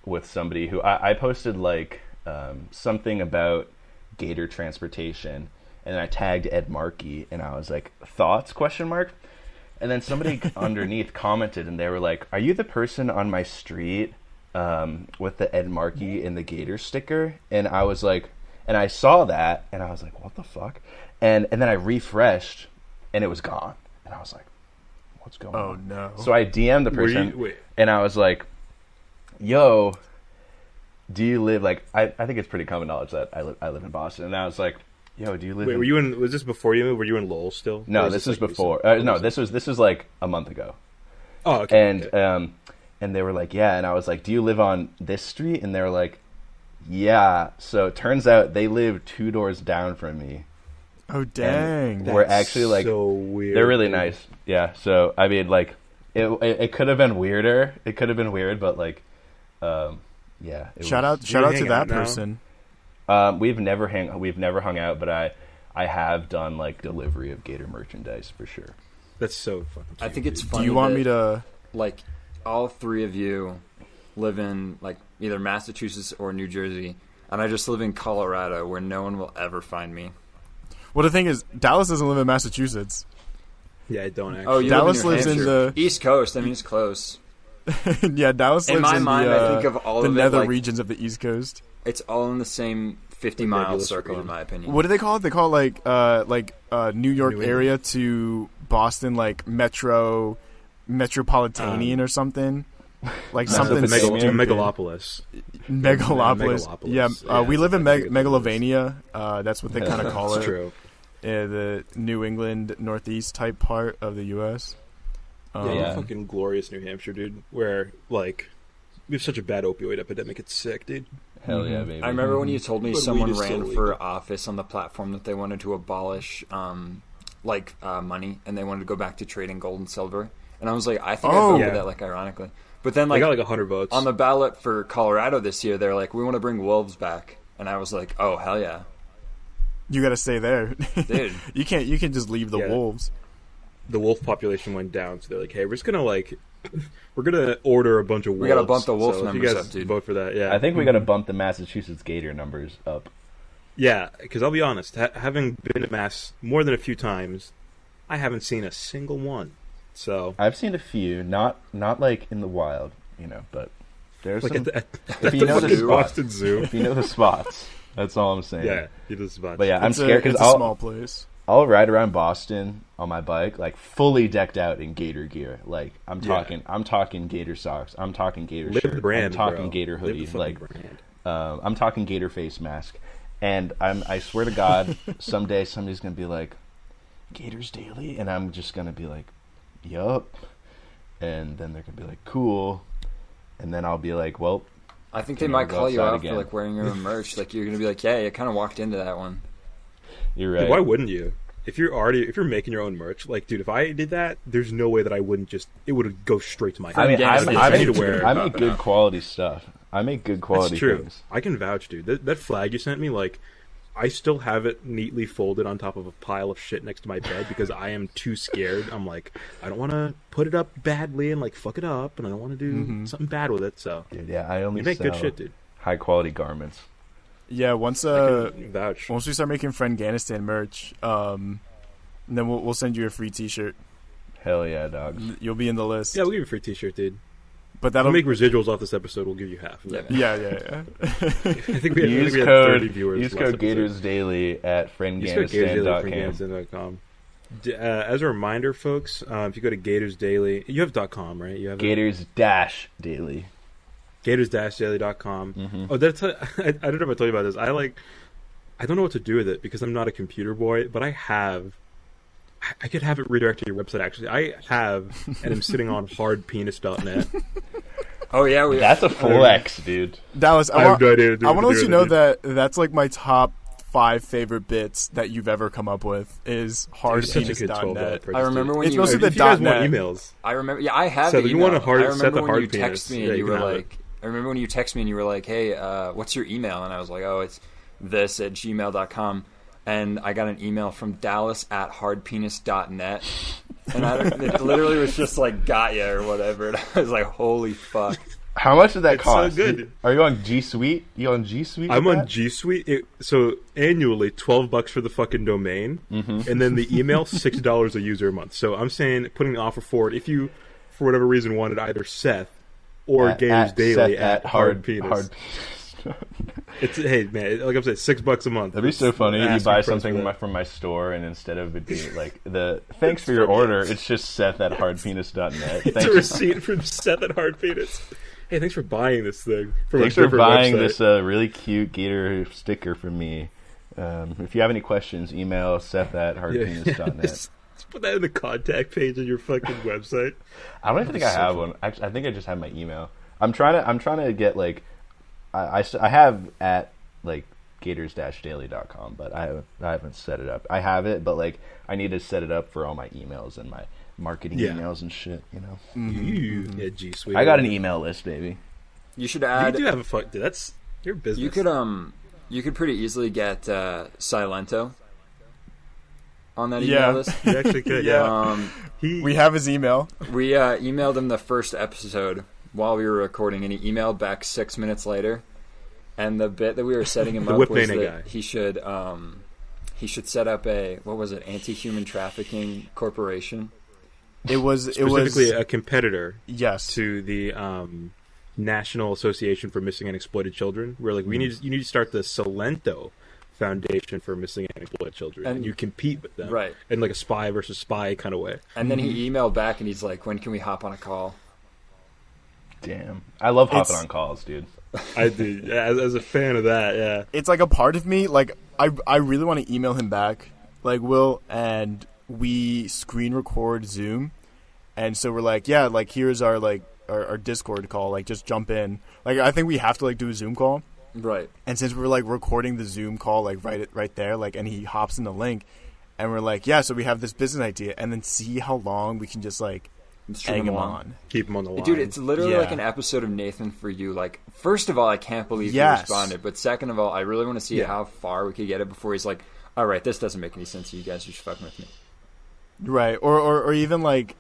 with somebody who I posted, like, something about gator transportation, and then I tagged Ed Markey, and I was like, thoughts, ? And then somebody underneath commented, and they were like, are you the person on my street with the Ed Markey and the Gator sticker? And I was like, and I saw that, and I was like, what the fuck? And then I refreshed, and it was gone. And I was like, what's going on? Oh, no. So I DM'd the person, and I was like, yo, do you live, like, I think it's pretty common knowledge that I live in Boston. And I was like, yo, do you live were you in, was this before you moved? Were you in Lowell still? No, this was like before. No, this was like a month ago. Oh, okay. And, okay. And they were like, yeah. And I was like, do you live on this street? And they were like, yeah. So it turns out they live 2 doors down from me. Oh, dang. We're actually like, so weird. they're really nice. Yeah. So, I mean, like, it could have been weirder. It could have been weird, but like, yeah. Shout out to that person. We've never hung out, but I have done like delivery of Gator merchandise for sure. That's so fucking cute, I think it's dude. funny. Do you want me to, like, all three of you live in like either Massachusetts or New Jersey, and I just live in Colorado, where no one will ever find me. well, the thing is, Dallas doesn't live in Massachusetts. Yeah, I don't actually. Oh, you Dallas live in New lives in Hampshire. the- East Coast. I mean, it's close. Yeah, Dallas In lives my in mind, the, I think of all the of it, nether like- regions of the East Coast. It's all in the same 50-mile nebulous circle, region. in my opinion. What do they call it? They call it like New York New area to Boston, like metropolitanian or something. Like something That's what stupid. Megalopolis. Megalopolis. Yeah, Yeah, we live in I think it's Megalovania. That's what they kind of call That's it. true. The New England Northeast type part of the U.S. Yeah. Fucking glorious New Hampshire, dude. Where, like, we have such a bad opioid epidemic. It's sick, dude. Hell yeah, baby. I remember when you told me But someone weed is ran so for legal. office on the platform that they wanted to abolish money, and they wanted to go back to trading gold and silver. And I was like, I think I voted Yeah. that, like, ironically. But then, I like, got like 100 votes. on the ballot for Colorado this year, they're like, we want to bring wolves back. And I was like, oh, hell yeah. You got to stay there, Dude. You can't just leave the Yeah. wolves. The wolf population went down, so they're like, hey, we're just gonna we're gonna order a bunch of wolves. We gotta bump the wolf so if you numbers guys up, dude. vote for that, yeah. I think we got to bump the Massachusetts Gator numbers up. Yeah, because I'll be honest, having been to Mass more than a few times, I haven't seen a single one. So I've seen a few, not like in the wild, but there's like some. at If you know the fucking spots, Boston Zoo. if you know the spots, that's all I'm saying. Yeah, it is fun. But yeah, I'm It's scared because it's a small place. I'll ride around Boston on my bike, like fully decked out in Gator gear. Like I'm talking Gator socks. I'm talking Gator Live shirt. the brand, I'm talking bro. Gator Live the hoodie. fucking Like brand. I'm talking Gator face mask. And I swear to God, someday somebody's gonna be like, GatorsDaily, and I'm just gonna be like, yup. And then they're gonna be like, cool. And then I'll be like, well, I think they Can might never go call you outside out again. for, like, wearing your own merch. Like, you're going to be like, yeah, you kind of walked into that one. you're Dude, right. why wouldn't you? If you're making your own merch, like, dude, if I did that, there's no way that I wouldn't it would go straight to my head. I mean, Games I I make, need to wear- I make good quality stuff. I make good quality That's true. things. I can vouch, dude. That flag you sent me, like, I still have it neatly folded on top of a pile of shit next to my bed because I am too scared. I'm like, I don't want to put it up badly and, like, fuck it up, and I don't want to do something bad with it, so. Dude, yeah, I only You make sell good shit, dude. high quality garments. Yeah, once I can vouch. we start making Afghanistan merch, then we'll send you a free T-shirt. Hell yeah, dog. You'll be in the list. Yeah, we'll give you a free t-shirt, dude. But We'll that'll make residuals off this episode. We'll give you half. Of that. Yeah. I think we Use had code 30 viewers. use last code episode. GatorsDaily at Use code friendganistan.com. GatorsDaily@friendganistan.com. As a reminder, folks, if you go to GatorsDaily, you have .com, right? You have Gators-Daily. GatorsDaily.com. Mhm. Oh, that's I don't know if I told you about this. I don't know what to do with it because I'm not a computer boy, but I could have it redirect to your website. Actually, I have, and I'm sitting on hardpenis.net. Oh yeah, That's a flex, dude. Dallas, I have no idea. I want to let you know dude. that that's like my top 5 favorite bits that you've ever come up with is hardpenis.net. I remember when It's you. mostly If the you guys .net. want emails. I remember. Yeah, I have. So the you email. want a hard- I set the remember when hard you penis. text me Yeah, and you you were can have like. I remember when you text me and you were like, "Hey, what's your email?" And I was like, "Oh, it's this@gmail.com." And I got an email from Dallas@hardpenis.net, and it literally was just like "got ya" or whatever. And I was like, "Holy fuck!" How much did that It's cost? so good. Are you on G Suite? You on G Suite? I'm on G Suite. So annually, $12 for the fucking domain, and then the email $6 a user a month. So I'm saying putting the offer forward if you, for whatever reason, wanted either Seth or GatorsDaily at hard penis. It's hey man, like I'm saying, $6 a month. That'd be so funny. You Ask buy me for something that. from my store, and instead of it being like the thanks for your order, it's just Seth at hardpenis.net. It's a receipt from Seth at Hard Penis. Hey, thanks for buying this thing. From Thanks a for different buying website. this really cute gator sticker from me. If you have any questions, email Seth at hardpenis.net. Just put that in the contact page on your fucking website. I don't even think I have one. Actually, I think I just have my email. I'm trying to get like I have at like GatorsDaily.com, but I haven't set it up. I have it, but like I need to set it up for all my emails and my marketing emails and shit. You know, Yeah, G Suite. I got an email list, baby. You should You add. do have a fuck, dude. That's your business. You could pretty easily get Silento on that Yeah. email list. You actually could. Yeah. We have his email. We emailed him the first episode while we were recording, and he emailed back 6 minutes later. And the bit that we were setting him The up Whip was Nene that guy. he should set up a anti-human trafficking corporation. It was specifically a competitor yes. to the National Association for Missing and Exploited Children. We're like, you need to start the Silento Foundation for Missing and Exploited Children, and you compete with them, Right. in like a spy versus spy kind of way. And then he emailed back and he's like, "When can we hop on a call?" Damn, I love hopping It's- on calls, dude. I do as a fan of that. Yeah, It's like a part of me, like I really want to email him back, like Will, and we screen record Zoom, and so we're like, yeah, like here's our like our Discord call, like just jump in. Like I think we have to like do a Zoom call, Right. and since we're like recording the Zoom call like right there, like, and he hops in the link, and we're like, yeah, so we have this business idea, and then see how long we can just like String egg him along. on. keep them on the line. Dude, it's literally Yeah. like an episode of Nathan For You. Like, first of all, I can't believe Yes. he responded. But second of all, I really want to see Yeah. how far we could get it before he's like, "All right, this doesn't make any sense to you guys. You should fucking with me." Right, or even like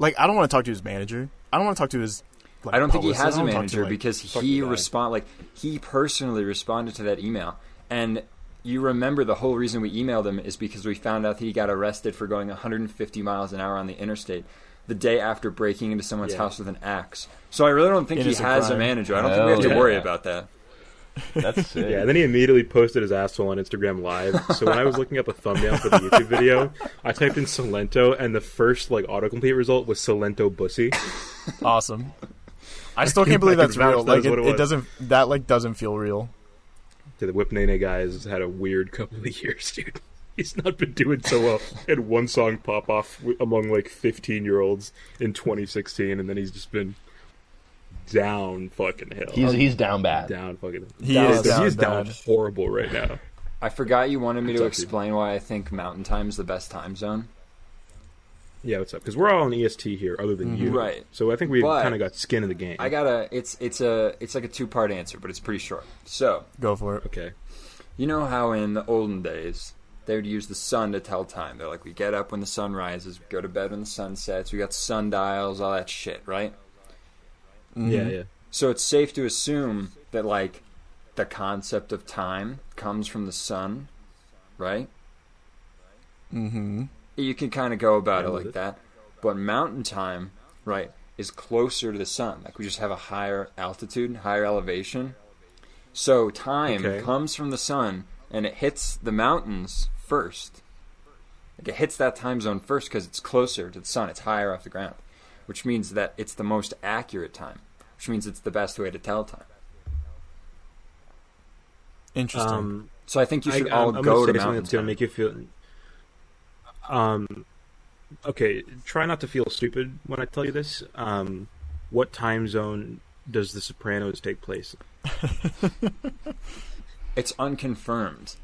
I don't want to talk to his manager. I don't want to talk to his. Like, I don't think he publicist. has I a don't talk to, manager like, because fuck he the guy. he personally responded to that email. And you remember the whole reason we emailed him is because we found out that he got arrested for going 150 miles an hour on the interstate the day after breaking into someone's house with an axe. So I really don't think he Innocent has a crime. manager. I don't think we have to Hell worry yeah. about that. That's sick. Yeah, and then he immediately posted his asshole on Instagram Live. So when I was looking up a thumbnail for the YouTube video, I typed in Silento, and the first like autocomplete result was Silento Bussy. Awesome. I still can't believe I can that's vouch real. that Like is what it it was. doesn't feel real. Dude, the Whip Nene guy has had a weird couple of years, dude. He's not been doing so well. He had one song pop off among like 15-year-olds in 2016, and then he's just been down fucking hell. He's down bad. down fucking. He is down He's down bad. horrible right now. I forgot you wanted me to What's up, dude? explain why I think Mountain Time's the best time zone. Yeah, what's up? Because we're all on EST here, other than you. Right. So I think we've But kind of got skin in the game. It's like a two-part answer, but it's pretty short. So, Go for it. Okay. you know how in the olden days they would use the sun to tell time. They're like, we get up when the sun rises, we go to bed when the sun sets, we got sundials, all that shit, right? Yeah, yeah. So it's safe to assume that like the concept of time comes from the sun, right? Mm-hmm. You can kind of go about it Yeah, like that. But mountain time, right, is closer to the sun. Like we just have a higher altitude, higher elevation. So time Okay. comes from the sun and it hits the mountains first. Like it hits that time zone first because it's closer to the sun. It's higher off the ground, which means that it's the most accurate time, which means it's the best way to tell time. Interesting. So I think you should all I'm go gonna to say something mountain that's gonna time. make you feel. Okay, try not to feel stupid when I tell you this. What time zone does The Sopranos take place? It's unconfirmed.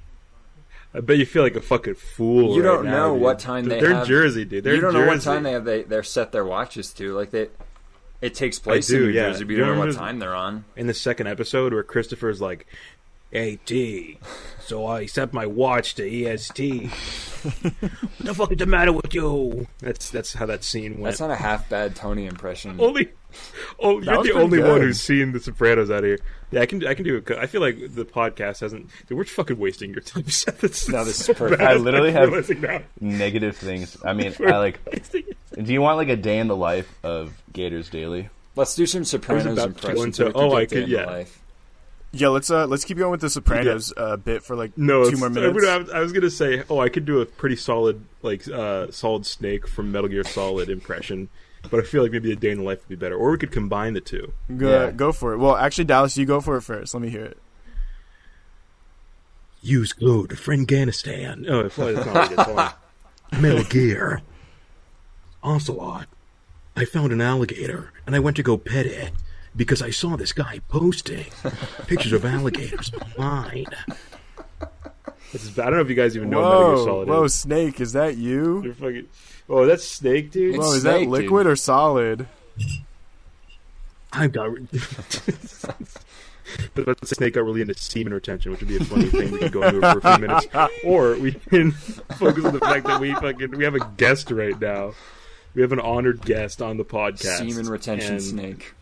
I bet you feel like a fucking fool. You don't right know now, dude. what time They're have. in Jersey, dude. You don't know what time they're set their watches to. Like it takes place in New Jersey, but you don't know what time they're on. In the second episode, where Christopher's like, "Hey T, so I set my watch to EST. What the fuck is the matter with you?" That's how that scene went. That's not a half bad Tony impression. You're the only one who's seen The Sopranos out here. Yeah, I can do it. I feel like the podcast hasn't. Dude, we're fucking wasting your time, Seth. No, this is perfect. I literally have negative things. I mean, do you want like a day in the life of Gators Daily? Let's do some Sopranos impressions. I could. Yeah. Yeah, let's keep going with the Sopranos bit for like 2 more minutes. I was gonna say, I could do a pretty solid Solid Snake from Metal Gear Solid impression, but I feel like maybe a day in the life would be better, or we could combine the two. Go for it. Well, actually, Dallas, you go for it first. Let me hear it. Use code Afghanistan. Oh, that's not what it is. Metal Gear. Ocelot. I found an alligator, and I went to go pet it. Because I saw this guy posting pictures of alligators online. I don't know if you guys even know what Metal Gear Solid is. Whoa, Snake, is that you? Oh, that's Snake, dude? Whoa, is that liquid or solid? I've got... But Snake got really into semen retention, which would be a funny thing. We could go into it for a few minutes. Or we can focus on the fact that we have a guest right now. We have an honored guest on the podcast. Semen retention Snake.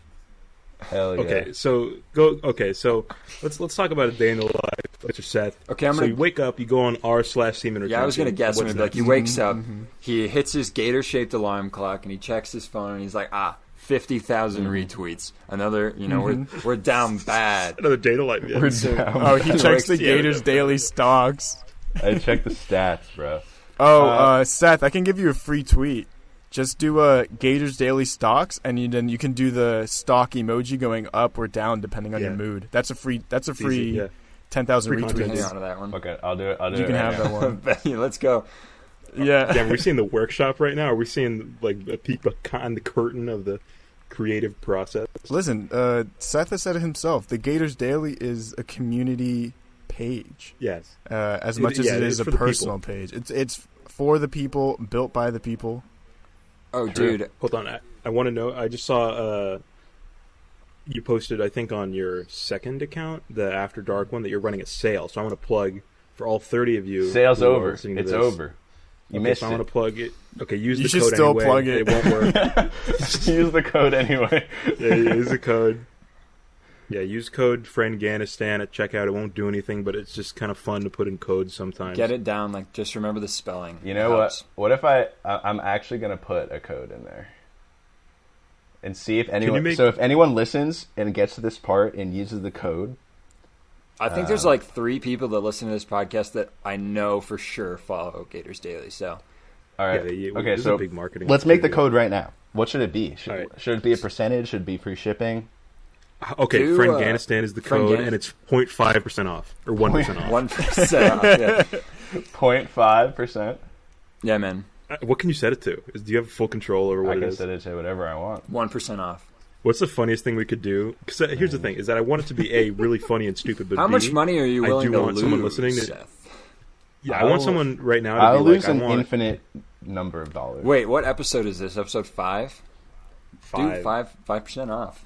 Hell yeah. So let's talk about a day in the life, Mr. Seth. Okay, you wake up, you go on r/semen retention. Yeah, I was gonna guess him. Like he wakes up, he hits his gator-shaped alarm clock, and he checks his phone, and he's like, 50,000 retweets. Another, we're down bad. Another day in the life. Yeah. We're down. Oh, he checks the Gators Daily stocks. I check the stats, bro. Seth, I can give you a free tweet. Just do Gators Daily stocks, and then you can do the stock emoji going up or down depending on your mood. That's a free 10,000 retweets. Hang on to that one. Okay, I'll do it. You can have that one. Let's go. Yeah. Are we seeing the workshop right now? Are we seeing like a peek behind the curtain of the creative process? Listen, Seth has said it himself. The Gators Daily is a community page. Yes. As much as it is a personal page. It's for the people, built by the people. Oh, dude. Hold on. I want to know. I just saw you posted, I think, on your second account, the After Dark one, that you're running a sale. So I want to plug for all 30 of you. Sale's over. It's over. You missed so it. I want to plug it. Okay, use you the code should still anyway. Plug it. It won't work. Use the code anyway. Yeah, use the code. Yeah, use code FriendGhanistan at checkout. It won't do anything, but it's just kind of fun to put in codes sometimes. Get it down. Like, just remember the spelling. You know what? What if I'm actually going to put a code in there? And see if anyone... So if anyone listens and gets to this part and uses the code... I think there's like 3 people that listen to this podcast that I know for sure follow Gators Daily, so... All right. Okay, so big marketing let's make the code right now. What should it be? Should it be a percentage? Should it be free shipping? Okay, FriendGhanistan is the code, and it's 0.5% off, or 1% off. 1% off, yeah. 0.5%? Yeah, man. What can you set it to? Do you have full control over what it is? I can set it to whatever I want. 1% off. What's the funniest thing we could do? Because here's the thing, is that I want it to be, A, really funny and stupid, but how B, much money are you willing to lose, someone listening to, Seth? Yeah, I want someone right now to I'll be lose like, an infinite number of dollars. Wait, what episode is this? Episode 5? 5. Dude, 5% off.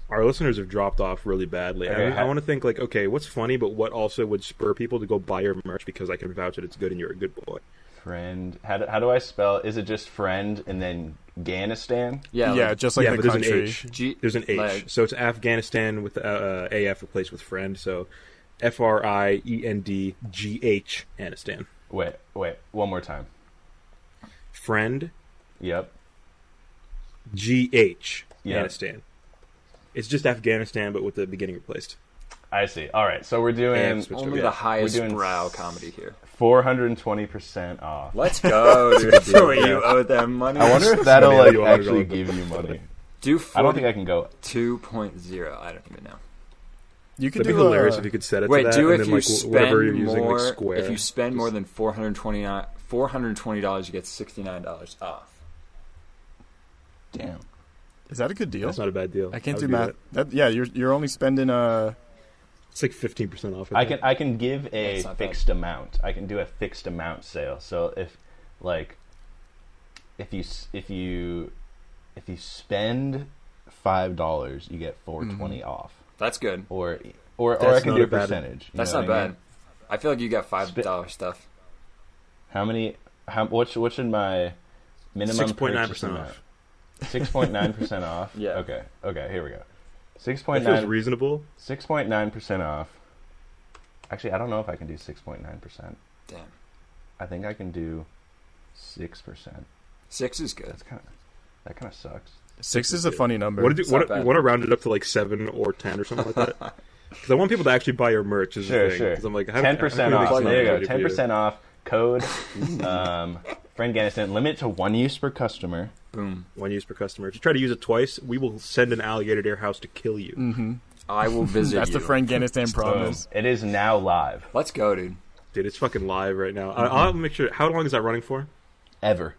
Our listeners have dropped off really badly. Okay, I want to think, like, okay, what's funny, but what also would spur people to go buy your merch because I can vouch that it's good and you're a good boy. Friend. How do I spell? Is it just friend and then Afghanistan? Yeah, just like the country. There's an H. There's an H. So it's Afghanistan with AF replaced with friend. So FRIENDGH Anistan. Wait. One more time. Friend. Yep. GH Anistan. It's just Afghanistan, but with the beginning replaced. I see. All right, so we're doing only the highest brow comedy here. 420% off. Let's go, dude. So you owe them money. I wonder if that'll like actually give you money. I don't think I can go 2.0. I don't even know. You could That'd be hilarious if you could set it to that. Do and if then, you spend using, more. like, Square. If you spend more than $420, you get $69 off. Damn. Is that a good deal? That's not a bad deal. I can't would do math. You're only spending It's like 15% off. I can give a That's not fixed amount. I can do a fixed amount sale. So if you spend $5, you get $4.20 off. That's good. Or That's I can not do a a bad- percentage. You That's know not what I bad. mean? I feel like you got $5 stuff. What should my minimum 6.9% off. 6.9% off. Yeah. Okay. Here we go. That feels reasonable. 6.9% off. Actually, I don't know if I can do 6.9%. Damn. I think I can do 6%. 6 is good. That kind of sucks. 6 is a funny number. Want not bad. to round it up to like 7 or 10 or something like that? Because I want people to actually buy your merch. Is the thing. Sure. 'Cause I'm like, 10% off. how There you go. easy for you? 10% off. Code friend Ganiston. Limit to 1 use per customer. Boom. 1 use per customer. If you try to use it twice, we will send an alligator to your house to kill you. Mm-hmm. I will visit That's you. the Frank Ganistan promise. It is now live. Let's go, dude. Dude, it's fucking live right now. I'll make sure. How long is that running for? Ever.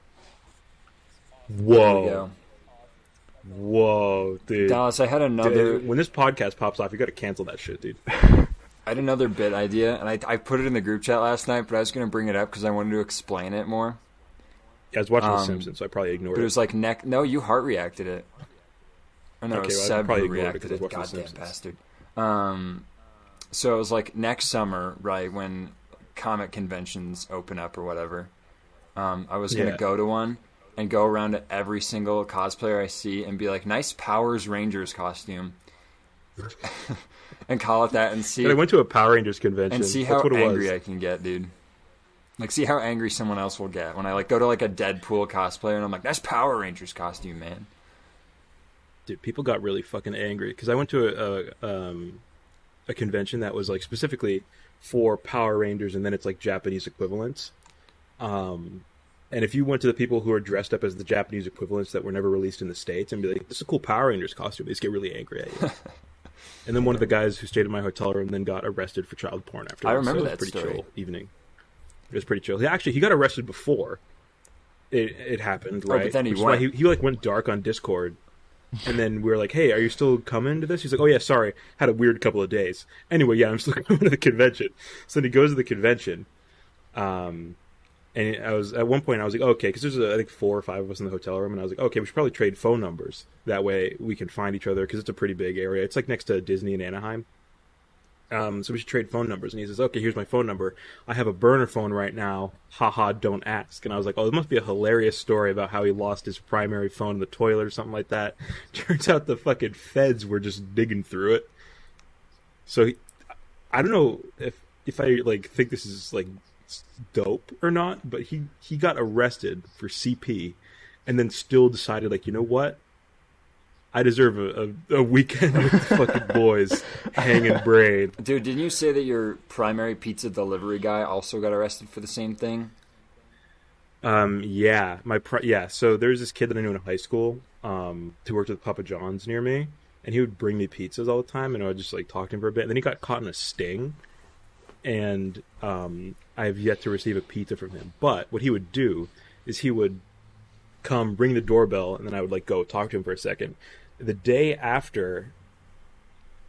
There we Whoa. go. Whoa, dude. Dallas, I had another... When this podcast pops off, you got to cancel that shit, dude. I had another bit idea, and I put it in the group chat last night, but I was going to bring it up because I wanted to explain it more. Yeah, I was watching The Simpsons, so I probably ignored But it it. was like No, you heart reacted it. Or no, Okay, it was well, I Seb probably who ignored it reacted 'cause I it. was watching The Goddamn Simpsons. bastard. So it was like next summer, right, when comic conventions open up or whatever. I was going to go to one and go around to every single cosplayer I see and be like, nice Powers Rangers costume. And call it that and see... But I went to a Power Rangers convention. And see That's how what it angry was. I can get, dude. Like, see how angry someone else will get when I like go to like a Deadpool cosplayer and I'm like, that's Power Rangers costume, man. Dude, people got really fucking angry because I went to a convention that was like specifically for Power Rangers, and then it's like Japanese equivalents. And if you went to the people who are dressed up as the Japanese equivalents that were never released in the States and be like, this is a cool Power Rangers costume, they just get really angry at you. And then one of the guys who stayed in my hotel room then got arrested for child porn after I remember so that it was a pretty story. chill evening. It was pretty chill. He got arrested before it happened, right? But then he Which is why went. he like went dark on Discord. And then we were like, hey, are you still coming to this? He's like, oh, yeah, sorry. Had a weird couple of days. Anyway, yeah, I'm still coming to the convention. So then he goes to the convention. And at one point, I was like, okay, because there's, I think, 4 or 5 of us in the hotel room. And I was like, okay, we should probably trade phone numbers. That way we can find each other, because it's a pretty big area. It's like next to Disney in Anaheim. So we should trade phone numbers. And he says, okay, here's my phone number. I have a burner phone right now. Haha, don't ask. And I was like, oh, it must be a hilarious story about how he lost his primary phone in the toilet or something like that. Turns out the fucking feds were just digging through it. So I don't know if I like think this is like dope or not, but he got arrested for CP and then still decided, like, you know what? I deserve a weekend with the fucking boys hanging brain. Dude, didn't you say that your primary pizza delivery guy also got arrested for the same thing? Yeah, So there's this kid that I knew in high school, who worked with Papa John's near me, and he would bring me pizzas all the time, and I would just like talk to him for a bit. And then he got caught in a sting, and I have yet to receive a pizza from him. But what he would do is he would come, ring the doorbell, and then I would like go talk to him for a second. The day after,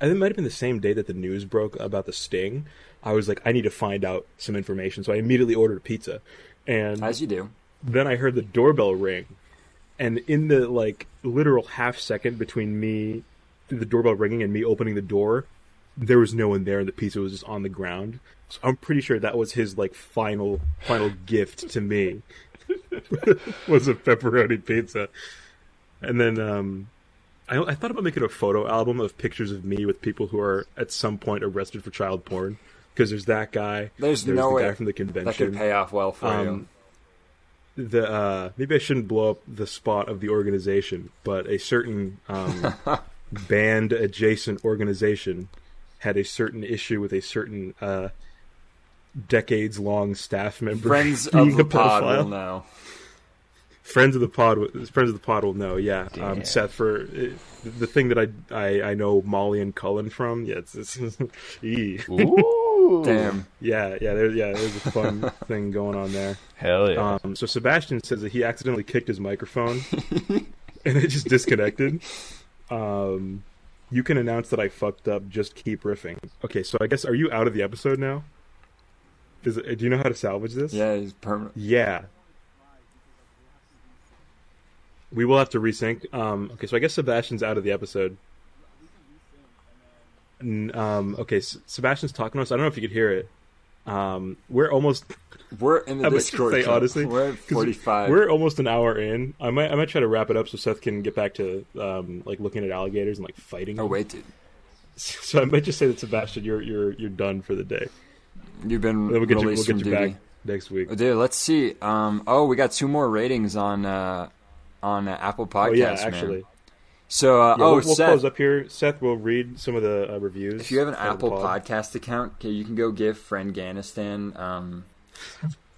I think it might have been the same day that the news broke about the sting, I was like, I need to find out some information. So I immediately ordered a pizza. And As you do. then I heard the doorbell ring. And in the like literal half second between me, the doorbell ringing and me opening the door, there was no one there and the pizza was just on the ground. So I'm pretty sure that was his like final gift to me. Was a pepperoni pizza. And then I thought about making a photo album of pictures of me with people who are at some point arrested for child porn, because there's that guy. There's the no way guy from the convention. that could pay off well for you. Maybe I shouldn't blow up the spot of the organization, but a certain band adjacent organization had a certain issue with a certain decades long staff member. Friends being of the a pod pedophile. will know. Friends of the pod will know. Yeah, Seth, for the thing that I know Molly and Cullen from. Yeah, it's Ooh. Damn. There's a fun thing going on there. Hell yeah. So Sebastian says that he accidentally kicked his microphone and it just disconnected. You can announce that I fucked up. Just keep riffing. Okay, so I guess, are you out of the episode now? Do you know how to salvage this? Yeah, he's permanent. Yeah. We will have to resync. Okay, so I guess Sebastian's out of the episode. Okay, Sebastian's talking to us. I don't know if you could hear it. We're in the Discord. Say, honestly, we're at 45. We're almost an hour in. I might try to wrap it up so Seth can get back to like looking at alligators and like fighting. Oh wait, dude. So I might just say that Sebastian, you're done for the day. You've been we'll get released you from duty. back next week. Oh, dude, let's see. We got 2 more ratings on Apple Podcasts. Oh yeah, actually. Man. So, we'll Seth, close up here. Seth will read some of the reviews. If you have an Apple Podcast account, you can go give Friend Ghanistan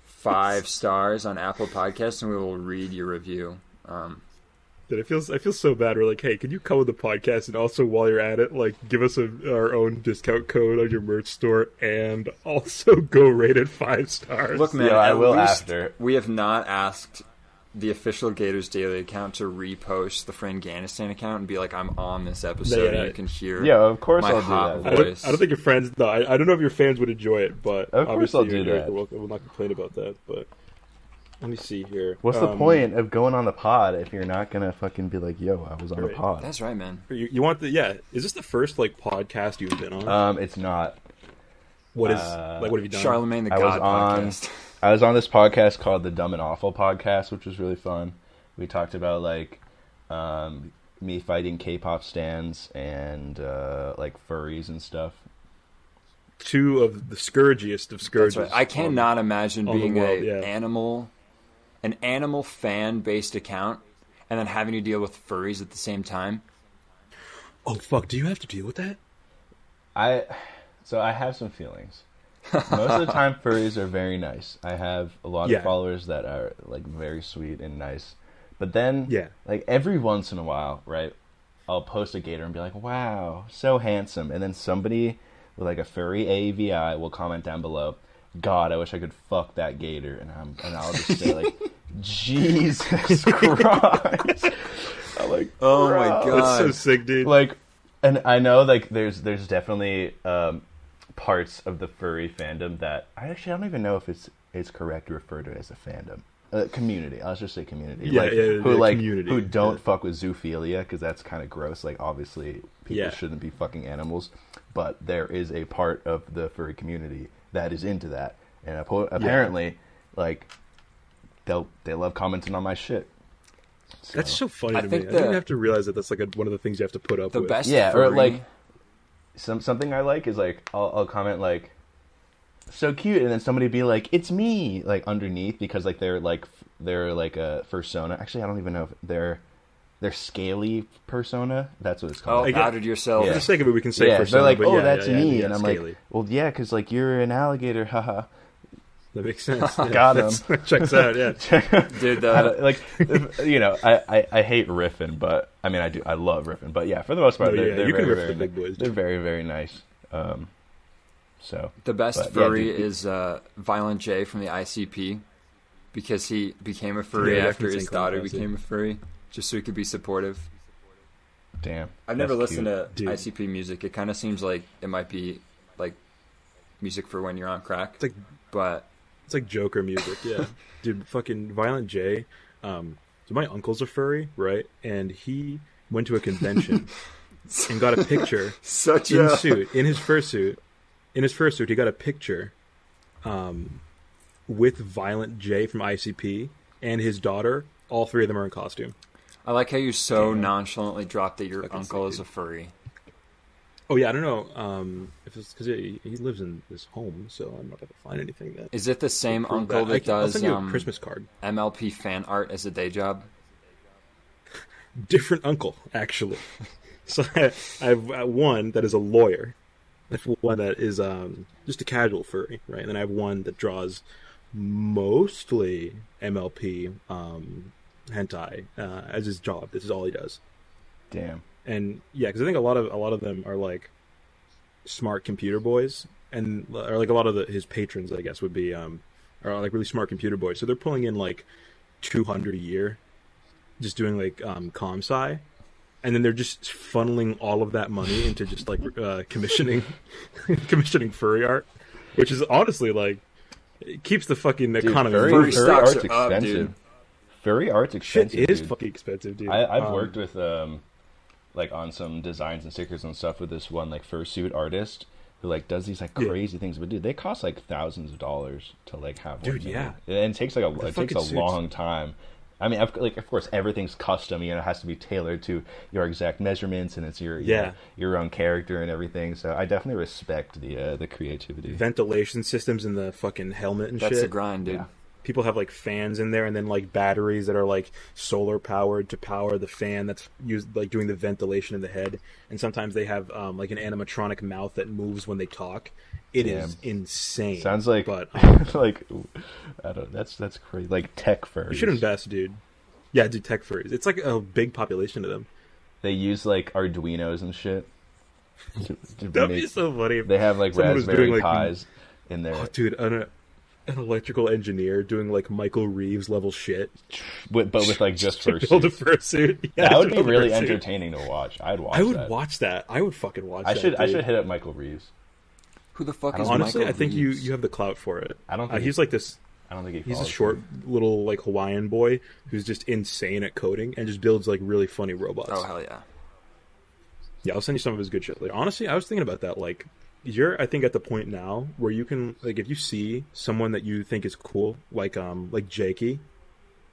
5 stars on Apple Podcasts, and we will read your review. Dude, I feel so bad. We're like, hey, can you come with the podcast and also while you're at it, like, give us our own discount code on your merch store and also go rate it 5 stars. Look, man, I will after. We have not asked the official Gators Daily account to repost the Friend Ghanistan account and be like, I'm on this episode and you can hear of course my I'll hot do that. voice. I don't think your friends, no, I don't know if your fans would enjoy it, but of course I'll obviously do that. We'll not complain about that, but let me see here. What's the point of going on the pod if you're not going to fucking be like, yo, I was on the pod? That's right, man. You want is this the first, like, podcast you've been on? It's not. What have you done? Charlemagne the God podcast. I was on this podcast called the Dumb and Awful podcast, which was really fun. We talked about, like, me fighting K-pop stans and, like, furries and stuff. 2 of the scourgiest of scourges. That's right. I cannot imagine being world, an animal fan-based account and then having to deal with furries at the same time. Oh, fuck. Do you have to deal with that? So I have some feelings. Most of the time, furries are very nice. I have a lot of followers that are, like, very sweet and nice. But then, like, every once in a while, right, I'll post a gator and be like, wow, so handsome. And then somebody with, like, a furry AVI will comment down below, God, I wish I could fuck that gator. And I'll just say, like, Jesus Christ. I'm like, oh, my God. That's so sick, dude. Like, and I know, like, there's definitely parts of the furry fandom that I don't even know if it's correct to refer to it as a fandom. Community. Let's just say community. Who don't fuck with zoophilia, because that's kind of gross. Like, obviously, people shouldn't be fucking animals, but there is a part of the furry community that is into that, and apparently, like, they love commenting on my shit. So. That's so funny to me. I think you have to realize that that's like one of the things you have to put up with. The best, or like something I like is like I'll comment like, so cute, and then somebody be like, it's me, like underneath, because like they're like a fursona. Actually, I don't even know if they're scaly persona. That's what it's called. Oh, outed yourself. For the sake of it, we can say fursona. They're like, but that's me, and I'm scaly. like, well, yeah, because like you're an alligator, haha. That makes sense. Got him. Checks out, yeah. Dude, like, you know, I hate riffing, but I mean, I love riffing, but yeah, for the most part, they're you very, can riff very, the big boys. They're very, very nice. So the best furry is Violent J from the ICP, because he became a furry after his daughter became a furry, just so he could be supportive. Damn. I've never listened to ICP music. It kind of seems like it might be like music for when you're on crack. It's like Joker music, yeah. Dude, fucking Violent J. So my uncle's a furry, right? And he went to a convention and got a picture in his fursuit. In his fursuit, he got a picture with Violent J from ICP and his daughter. All 3 of them are in costume. I like how you nonchalantly dropped that your uncle is a furry. Oh yeah, I don't know if it's because he lives in this home, so I'm not gonna find anything that. Is it the same uncle that I'll does send you a Christmas card. MLP fan art as a day job? Different uncle, actually. So I have one that is a lawyer. I have one that is just a casual furry, right? And then I have one that draws mostly MLP hentai as his job. This is all he does. Damn. And yeah, because I think a lot of them are like smart computer boys, or like a lot of his patrons, I guess, would be are like really smart computer boys. So they're pulling in like 200 a year, just doing like comsci, and then they're just funneling all of that money into just like commissioning furry art, which is honestly like it keeps the fucking economy. Furry stocks art's are up, expensive. dude. Furry art's expensive. Shit is dude. fucking expensive, dude. I've worked with like on some designs and stickers and stuff with this one like fursuit artist who like does these like crazy things, but dude, they cost like thousands of dollars to like have one. Dude, yeah. And it takes like it takes a suits. long time. I mean, of course, everything's custom. You know, it has to be tailored to your exact measurements, and it's your your own character and everything. So I definitely respect the creativity. Ventilation systems in the fucking helmet and That's shit. the grind, dude. Yeah. People have like fans in there, and then like batteries that are like solar powered to power the fan that's used like doing the ventilation in the head. And sometimes they have like an animatronic mouth that moves when they talk. It is insane. Sounds like, but like I don't. That's crazy. Like tech furries. you should invest, dude. Yeah, dude, tech furries. It's like a big population of them. They use like Arduinos and shit. That'd be so funny. They have like Someone was Raspberry doing, like, Pis in there. Oh, dude, an electrical engineer doing like Michael Reeves level shit, But with like just to build a fursuit. fursuit. Yeah, That would to be build a really fursuit. entertaining to watch. I'd watch. I would that. watch that. I would fucking watch. I that, should dude. hit up Michael Reeves. Who the fuck is Honestly, Michael I think Reeves? you have the clout for it. I don't think he's like this. I don't think He's a follows short me. little like Hawaiian boy who's just insane at coding and just builds like really funny robots. Oh hell yeah! Yeah, I'll send you some of his good shit. Like honestly, I was thinking about that. Like you're, I think, at the point now where you can like if you see someone that you think is cool, like Jakey,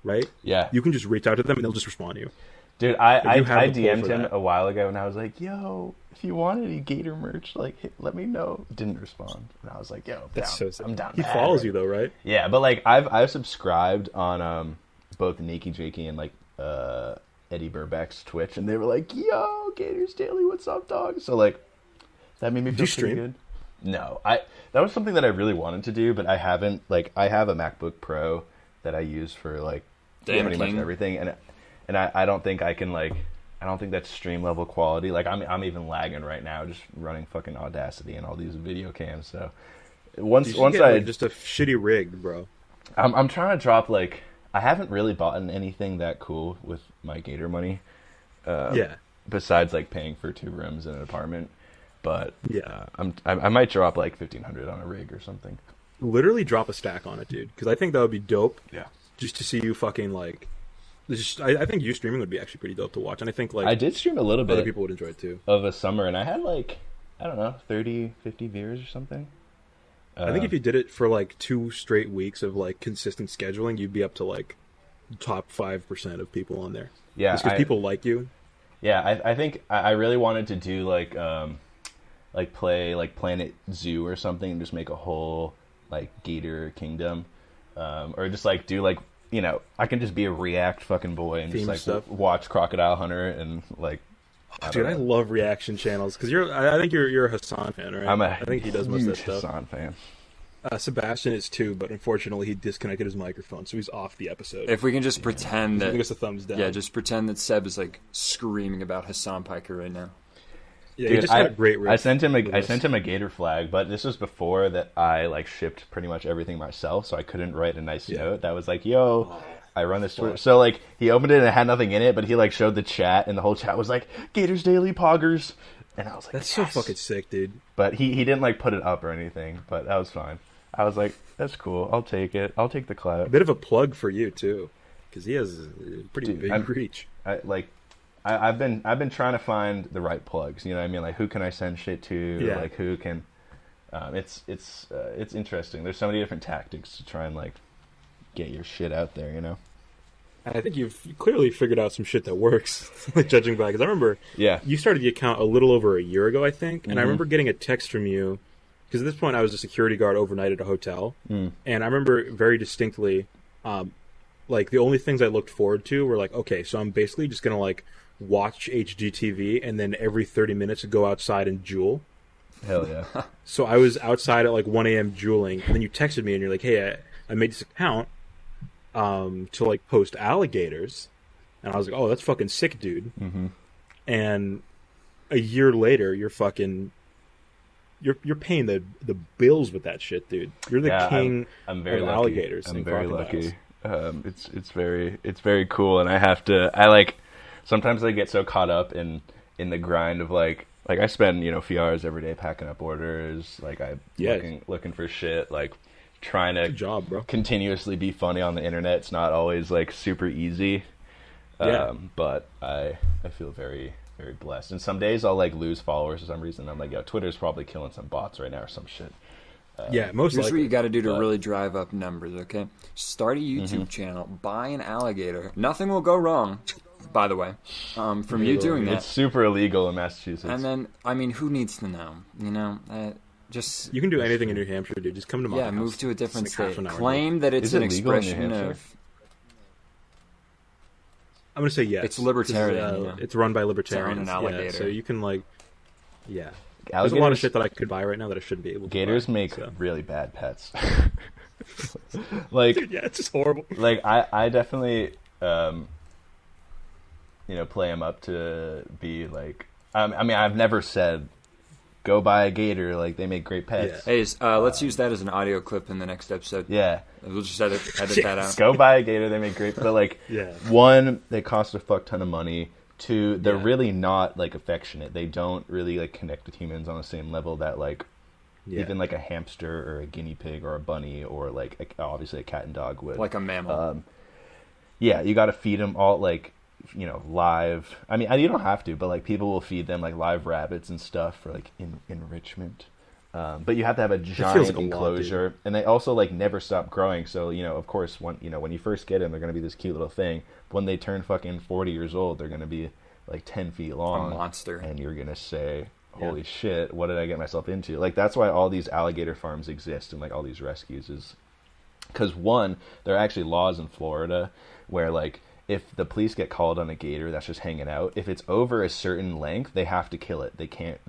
right? Yeah, You can just reach out to them and they'll just respond to you. dude. I you have the pull DM'd for him that. a while ago and I was like, "Yo, if you want any Gator merch, like let me know." Didn't respond, and I was like, "Yo, That's down. so sick. I'm down." He bad, follows right? you though, right? Yeah, but like I've subscribed on both Nikki Jakey and like Eddie Burback's Twitch, and they were like, "Yo, Gators Daily, what's up, dog?" So like that made me feel you pretty stream? good. No, that was something that I really wanted to do, but I haven't. Like I have a MacBook Pro that I use for like Damn pretty much king. everything, and I don't think I can like. I don't think that's stream level quality. Like I'm even lagging right now, just running fucking Audacity and all these video cams. So once You should get, I like, just a shitty rig, bro. I'm trying to drop like I haven't really bought anything that cool with my Gator money. Yeah. Besides like paying for 2 rooms in an apartment, but Yeah. I might drop like $1,500 on a rig or something. Literally drop a stack on it, dude. Because I think that would be dope. Yeah. Just to see you fucking like. I think you streaming would be actually pretty dope to watch, and I think like I did stream a little other bit people would enjoy it too. of a summer, and I had like I don't know 30, 50 viewers or something. I think if you did it for like 2 straight weeks of like consistent scheduling, you'd be up to like top 5% of people on there. Yeah, because people like you. Yeah, I think I really wanted to do like play like Planet Zoo or something and just make a whole like Gator Kingdom, or just like do like I can just be a React fucking boy and Theme just like stuff. watch Crocodile Hunter and like. Dude, I love reaction channels because I think you're a Hassan fan, right? I'm a I think he does most of that huge stuff. Hassan fan. Sebastian is too, but unfortunately he disconnected his microphone, so he's off the episode. If we can just pretend He's that, giving us a thumbs down. yeah, just pretend that Seb is like screaming about Hassan Piker right now. Yeah, Dude, he just had a great riff I sent him with I us. sent him a Gator flag, but this was before that I like shipped pretty much everything myself, so I couldn't write a nice note that was like, "Yo, I run this Twitter." So like he opened it and it had nothing in it, but he like showed the chat and the whole chat was like Gators Daily Poggers, and I was like, That's yes. so fucking sick, dude. But he didn't like put it up or anything, but that was fine. I was like, that's cool. I'll take it. I'll take the A clout. bit of a plug for you too, because he has a pretty Dude, big I'm- reach. I've been trying to find the right plugs. You know what I mean? Like who can I send shit to? Yeah. Like who can? It's interesting. There's so many different tactics to try and like get your shit out there. You know? And I think you've clearly figured out some shit that works, like judging by. Because I remember Yeah. you started the account a little over a year ago, I think, and I Mhm. remember getting a text from you because at this point I was a security guard overnight at a hotel, and I remember very distinctly, like the only things I looked forward to were like, okay, so I'm basically just gonna like watch HGTV and then every 30 minutes go outside and jewel. Hell yeah. So I was outside at like 1 a.m. jeweling, and then you texted me and you're like, hey, I made this account to like post alligators, and I was like, oh, that's fucking sick, dude. Mm-hmm. And a year later, you're fucking you're paying the bills with that shit, dude. You're the king I'm very of lucky. alligators I'm and very crocodiles. lucky. It's very cool, and I like sometimes I get so caught up in the grind of like I spend a few hours every day packing up orders, like looking for shit, like trying to Good job, bro. continuously be funny on the internet. It's not always like super easy. But I feel very, very blessed. And some days I'll like lose followers for some reason. I'm like, yo, Twitter's probably killing some bots right now or some shit. Most Here's likely. what you got to do to really drive up numbers, okay? Start a YouTube channel, buy an alligator. Nothing will go wrong, by the way, from you doing that. It's super illegal in Massachusetts. And then, I mean, who needs to know? Just You can do anything in New Hampshire, dude. Just come to my house. move to a different It's like half state. an hour Claim that it's Is an it legal in New expression Hampshire? of. I'm gonna say yes. It's libertarian, yeah. It's run by libertarians. To own an alligator. So you can like, there's a Alligators, lot of shit that I could buy right now that I shouldn't be able to. Gators buy, make so. really bad pets. Like, Dude, yeah, it's just horrible. like I definitely, play them up to be like. I mean, I've never said, go buy a gator. Like they make great pets. Hey, let's use that as an audio clip in the next episode. Yeah. We'll just edit that out. Go buy a gator. They make great, but like, one, they cost a fuck ton of money. Two, they're really not like affectionate. They don't really like connect with humans on the same level that like even like a hamster or a guinea pig or a bunny or like obviously a cat and dog would. Like a mammal. You got to feed them all like live. I mean, you don't have to, but like people will feed them like live rabbits and stuff for like enrichment. But you have to have a giant like a lot, enclosure, and they also like never stop growing. So of course, when you first get them, they're gonna be this cute little thing. But when they turn fucking 40 years old, they're gonna be like 10 feet long, a monster, and you're gonna say, "Holy shit, what did I get myself into?" Like that's why all these alligator farms exist and like all these rescues is because one, there are actually laws in Florida where like if the police get called on a gator that's just hanging out, if it's over a certain length, they have to kill it. They can't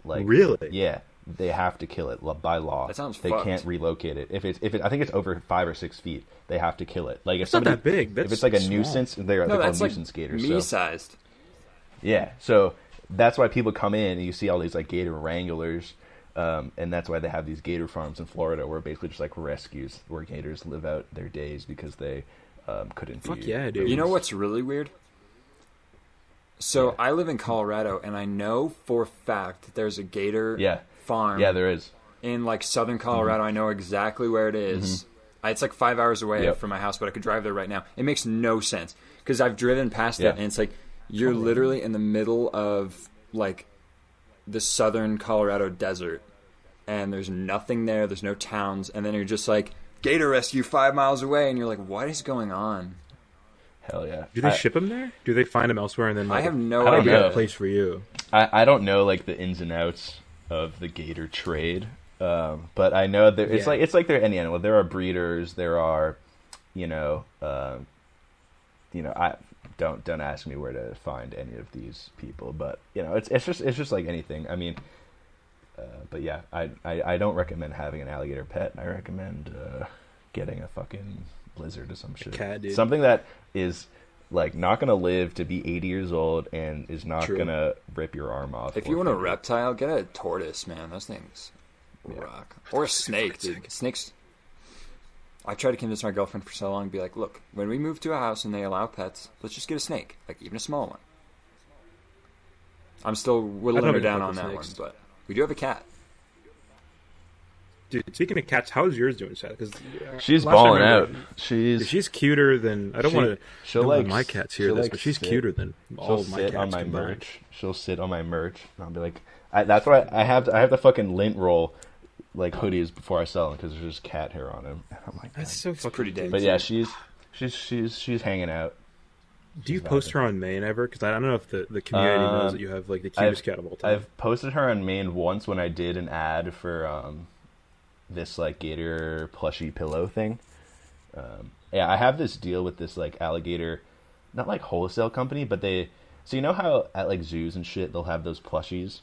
like Really? Yeah. They have to kill it by law. That sounds They fucked. can't relocate it. If I think it's over 5 or 6 feet, they have to kill it. Like if It's not somebody, that big. if it's like a That's small. nuisance, they're no, called that's like nuisance gators. me-sized. Yeah, so that's why people come in and you see all these like gator wranglers, and that's why they have these gator farms in Florida where basically just like rescues where gators live out their days because they couldn't. Fuck be yeah, dude. You know what's really weird? So I live in Colorado, and I know for a fact that there's a gator farm. Yeah, there is. In like southern Colorado. I know exactly where it is. It's like 5 hours away from my house, but I could drive there right now. It makes no sense because I've driven past it, and it's like you're literally in the middle of like the southern Colorado desert, and there's nothing there. There's no towns, and then you're just like gator rescue 5 miles away, and you're like, what is going on? Hell yeah. Do they ship them there? Do they find them elsewhere and then like, I have no I don't idea. know. a place for you? I don't know like the ins and outs of the gator trade, but I know that it's like there any animal. There are breeders. There are, I don't ask me where to find any of these people, but it's just like anything. I mean, but yeah, I don't recommend having an alligator pet. I recommend getting a fucking lizard or some shit. Cat, dude. Something that is like not gonna live to be 80 years old and is not gonna rip your arm off. If you want a reptile, get a tortoise, man. Those things rock. Or a snake, dude. Snakes. I tried to convince my girlfriend for so long, be like, look, when we move to a house and they allow pets, let's just get a snake, like even a small one. I'm still whittling her down on that one, but we do have a cat. Dude, speaking of cats, how's yours doing, Seth? Because she's balling out. She's cuter than I don't want to. Like my cats hear this, but she's cuter than all of my cats on my combined. merch. She'll sit on my merch, and I'll be like, that's why I have the fucking lint roll like hoodies before I sell them because there's just cat hair on them. And I'm like, That's so fucking pretty dangerous. But yeah, she's hanging out. Do you post her on Maine ever? Because I don't know if the community knows that you have like the cutest cat of all time. I've posted her on Maine once when I did an ad for this like gator plushie pillow thing. I have this deal with this like alligator, not like wholesale company, but so you know how at like zoos and shit they'll have those plushies,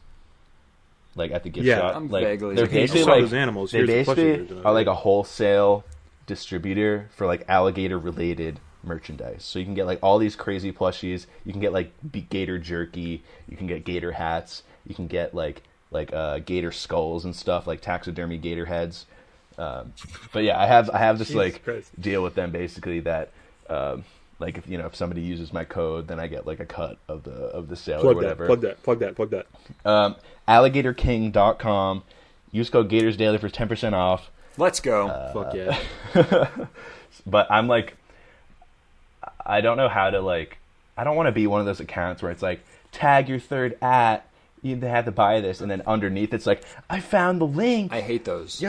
like at the gift shop. I'm like vaguely they're Hey, you basically saw like those animals. they Here's the basically plushie version of are it. like a wholesale distributor for like alligator related merchandise. So you can get like all these crazy plushies. You can get like gator jerky. You can get gator hats. You can get like gator skulls and stuff, like taxidermy gator heads. But yeah, I have this Jesus like Christ. deal with them basically that like if somebody uses my code, then I get like a cut of the sale or whatever. Plug that. Alligatorking.com. Use code GatorsDaily for 10% off. Let's go. Fuck yeah. But I'm like, I don't know how to like. I don't want to be one of those accounts where it's like tag your third at. You have to buy this, and then underneath it's like, I found the link. I hate those.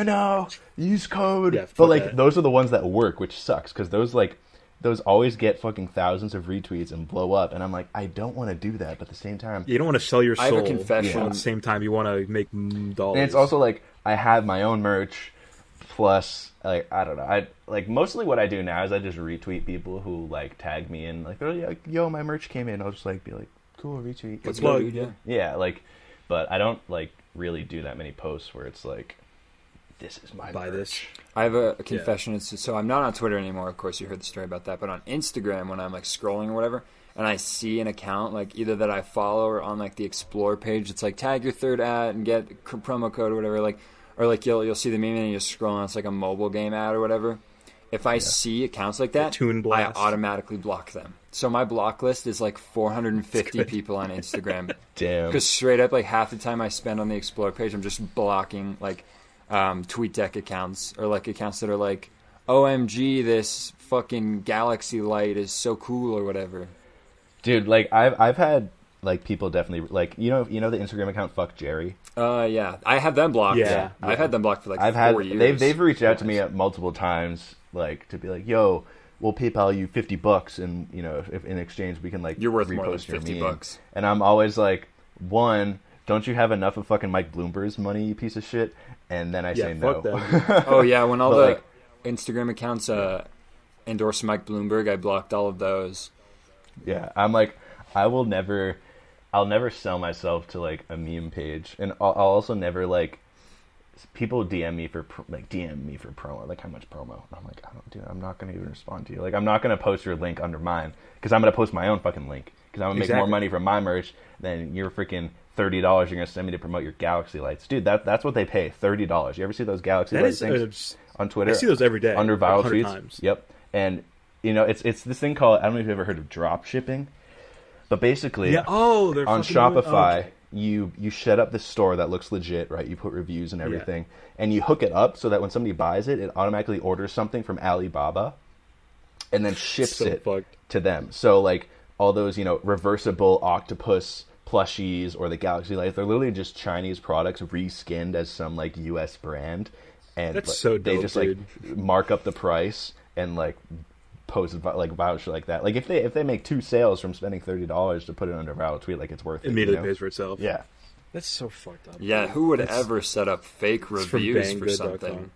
Use code. Yeah, but like that. those are the ones that work, which sucks because those always get fucking thousands of retweets and blow up, and I'm like, I don't want to do that, but at the same time, You don't want to sell your soul. I have a confession. At the same time, you want to make dollars. and it's also like I have my own merch, plus like I don't know, I like mostly what I do now is I just retweet people who like tag me and like they're like, yo, my merch came in. I'll just like be like, cool, retweet. Let's Plug. go, dude. Yeah. Yeah, like, but I don't like really do that many posts where it's like, this is my buy merch. this. I have a confession. So I'm not on Twitter anymore. Of course, you heard the story about that. But on Instagram, when I'm like scrolling or whatever, and I see an account like either that I follow or on like the Explore page, it's like tag your third ad and get promo code or whatever. Like, or like you'll see the meme and you just scroll and it's like a mobile game ad or whatever. If I see accounts like that, Toon I Blast. automatically block them. So my block list is like 450 people on Instagram. Damn. Because straight up, like half the time I spend on the Explore page, I'm just blocking like TweetDeck accounts or like accounts that are like, OMG, this fucking galaxy light is so cool or whatever. Dude, like I've had like people definitely like you know the Instagram account Fuck Jerry. Yeah, I have them blocked. Yeah. I've had them blocked for like I've 4 had years. they've reached out to me multiple times like to be like, yo, we'll PayPal you $50 and if in exchange we can like You're worth more than repost your $50. meme. And I'm always like, one, don't you have enough of fucking Mike Bloomberg's money, you piece of shit? And then I say no. fuck that. Oh yeah, when all But, the like- Instagram accounts endorse Mike Bloomberg, I blocked all of those. Yeah, I'm like, I'll never sell myself to like a meme page, and I'll also never like people DM me for promo, like how much promo. I'm like, I'm not gonna even respond to you. Like, I'm not gonna post your link under mine because I'm gonna post my own fucking link because I'm gonna make more Exactly. money from my merch than your freaking $30 you're gonna send me to promote your galaxy lights, dude. That's what they pay, $30. You ever see those galaxy That light is things on Twitter? I see those every day. under viral 100 tweets. times. Yep, and it's this thing called, I don't know if you've ever heard of drop shipping. But basically, Yeah. Oh, they're on fucking doing- Shopify, okay. you set up this store that looks legit, right? You put reviews and everything, and you hook it up so that when somebody buys it, it automatically orders something from Alibaba, and then ships So it fucked. to them. So like all those reversible octopus plushies or the Galaxy Lights, they're literally just Chinese products reskinned as some like U.S. brand, and That's like, so they dope, just dude. like mark up the price and like post like voucher like that. Like if they make 2 sales from spending $30 to put it under a viral tweet, like it's worth it. Immediately pays for itself. Yeah. That's so fucked up. Yeah, who would That's- ever set up fake It's from reviews for banggood.com. something?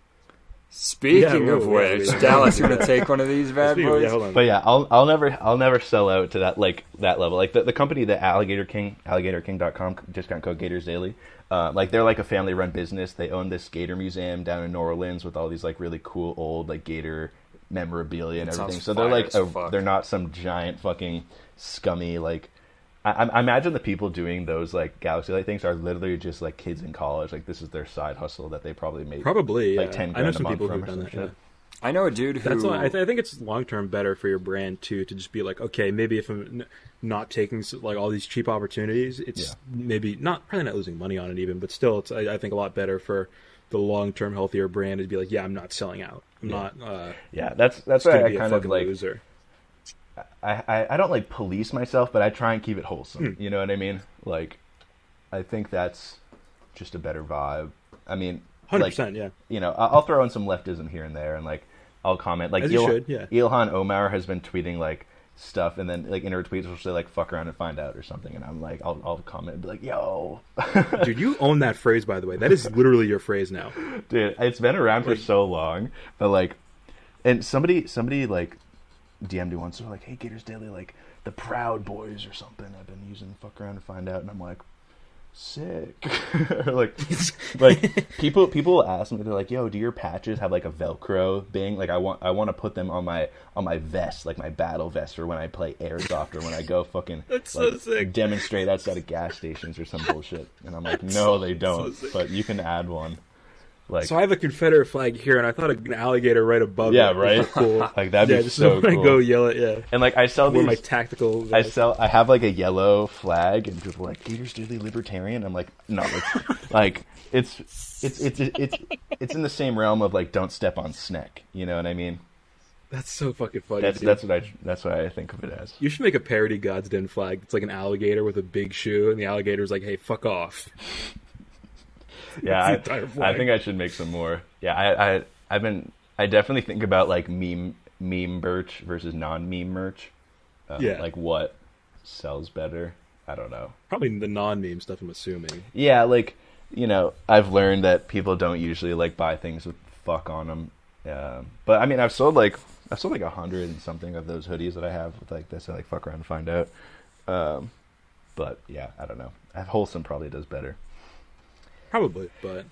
Speaking Yeah, of wait, which, wait. Dallas, you gonna take one of these bad Speaking of- boys? yeah, hold on. But yeah, I'll never sell out to that that level. Like the company, the Alligatorking.com, discount code GatorsDaily. Like they're like a family run business. They own this gator museum down in New Orleans with all these like really cool old like gator memorabilia and That everything. sounds So they're fire like as fuck. they're not some giant fucking scummy like. I imagine the people doing those like Galaxy Light things are literally just like kids in college. Like this is their side hustle that they probably made. Probably, like yeah. 10 I know grand a some month people from who've or done some that. shit. Yeah. I know a dude who. That's why I think it's long term better for your brand too to just be like, okay, maybe if I'm not taking like all these cheap opportunities, it's maybe probably not losing money on it even, but still, it's I think a lot better for the long term healthier brand to be like, yeah, I'm not selling out. I'm not. Yeah, that's It's why gonna I be a kind of fucking like. loser. I don't like police myself, but I try and keep it wholesome. Hmm. You know what I mean? Like, I think that's just a better vibe. I mean, 100%, yeah. I'll throw in some leftism here and there, and like I'll comment. Like As you should, yeah. Ilhan Omar has been tweeting like stuff, and then like in her tweets she'll say like "fuck around and find out" or something, and I'm like, I'll comment and be like, "Yo, Dude, you own that phrase, by the way. That is literally your phrase now. dude, it's been around for so long." But like, and somebody like DM'd me once. They're like, "Hey, Gators Daily, like the Proud Boys or something. I've been using fuck around to find out," and I'm like, sick. Or like people will ask me, they're like, "Yo, do your patches have like a Velcro thing? Like I want to put them on my vest, like my battle vest, or when I play airsoft, or when I go fucking That's so sick. demonstrate outside of gas stations or some bullshit." And I'm like, "No, they don't. But you can add one." Like, so I have a Confederate flag here, and I thought an alligator right above yeah, it. Right. Cool. Like that'd be so when cool. I go yell it. Yeah. And like I sell One of my these. tactical. I have like a yellow flag, and people are like GatorsDaily Libertarian. I'm like, no, like it's in the same realm of like don't step on Sneck. You know what I mean? That's so fucking funny. That's what I think of it as. You should make a parody God's Den flag. It's like an alligator with a big shoe, and the alligator's like, "Hey, fuck off." Yeah, I think I should make some more. Yeah, I definitely think about like meme merch versus non-meme merch. Yeah, like what sells better. I don't know. Probably the non-meme stuff, I'm assuming. Yeah, like, I've learned that people don't usually like buy things with fuck on them. But I mean, I've sold like 100 and something of those hoodies that I have with like this. I like fuck around and find out. But yeah, I don't know. Wholesome probably does better. Probably, but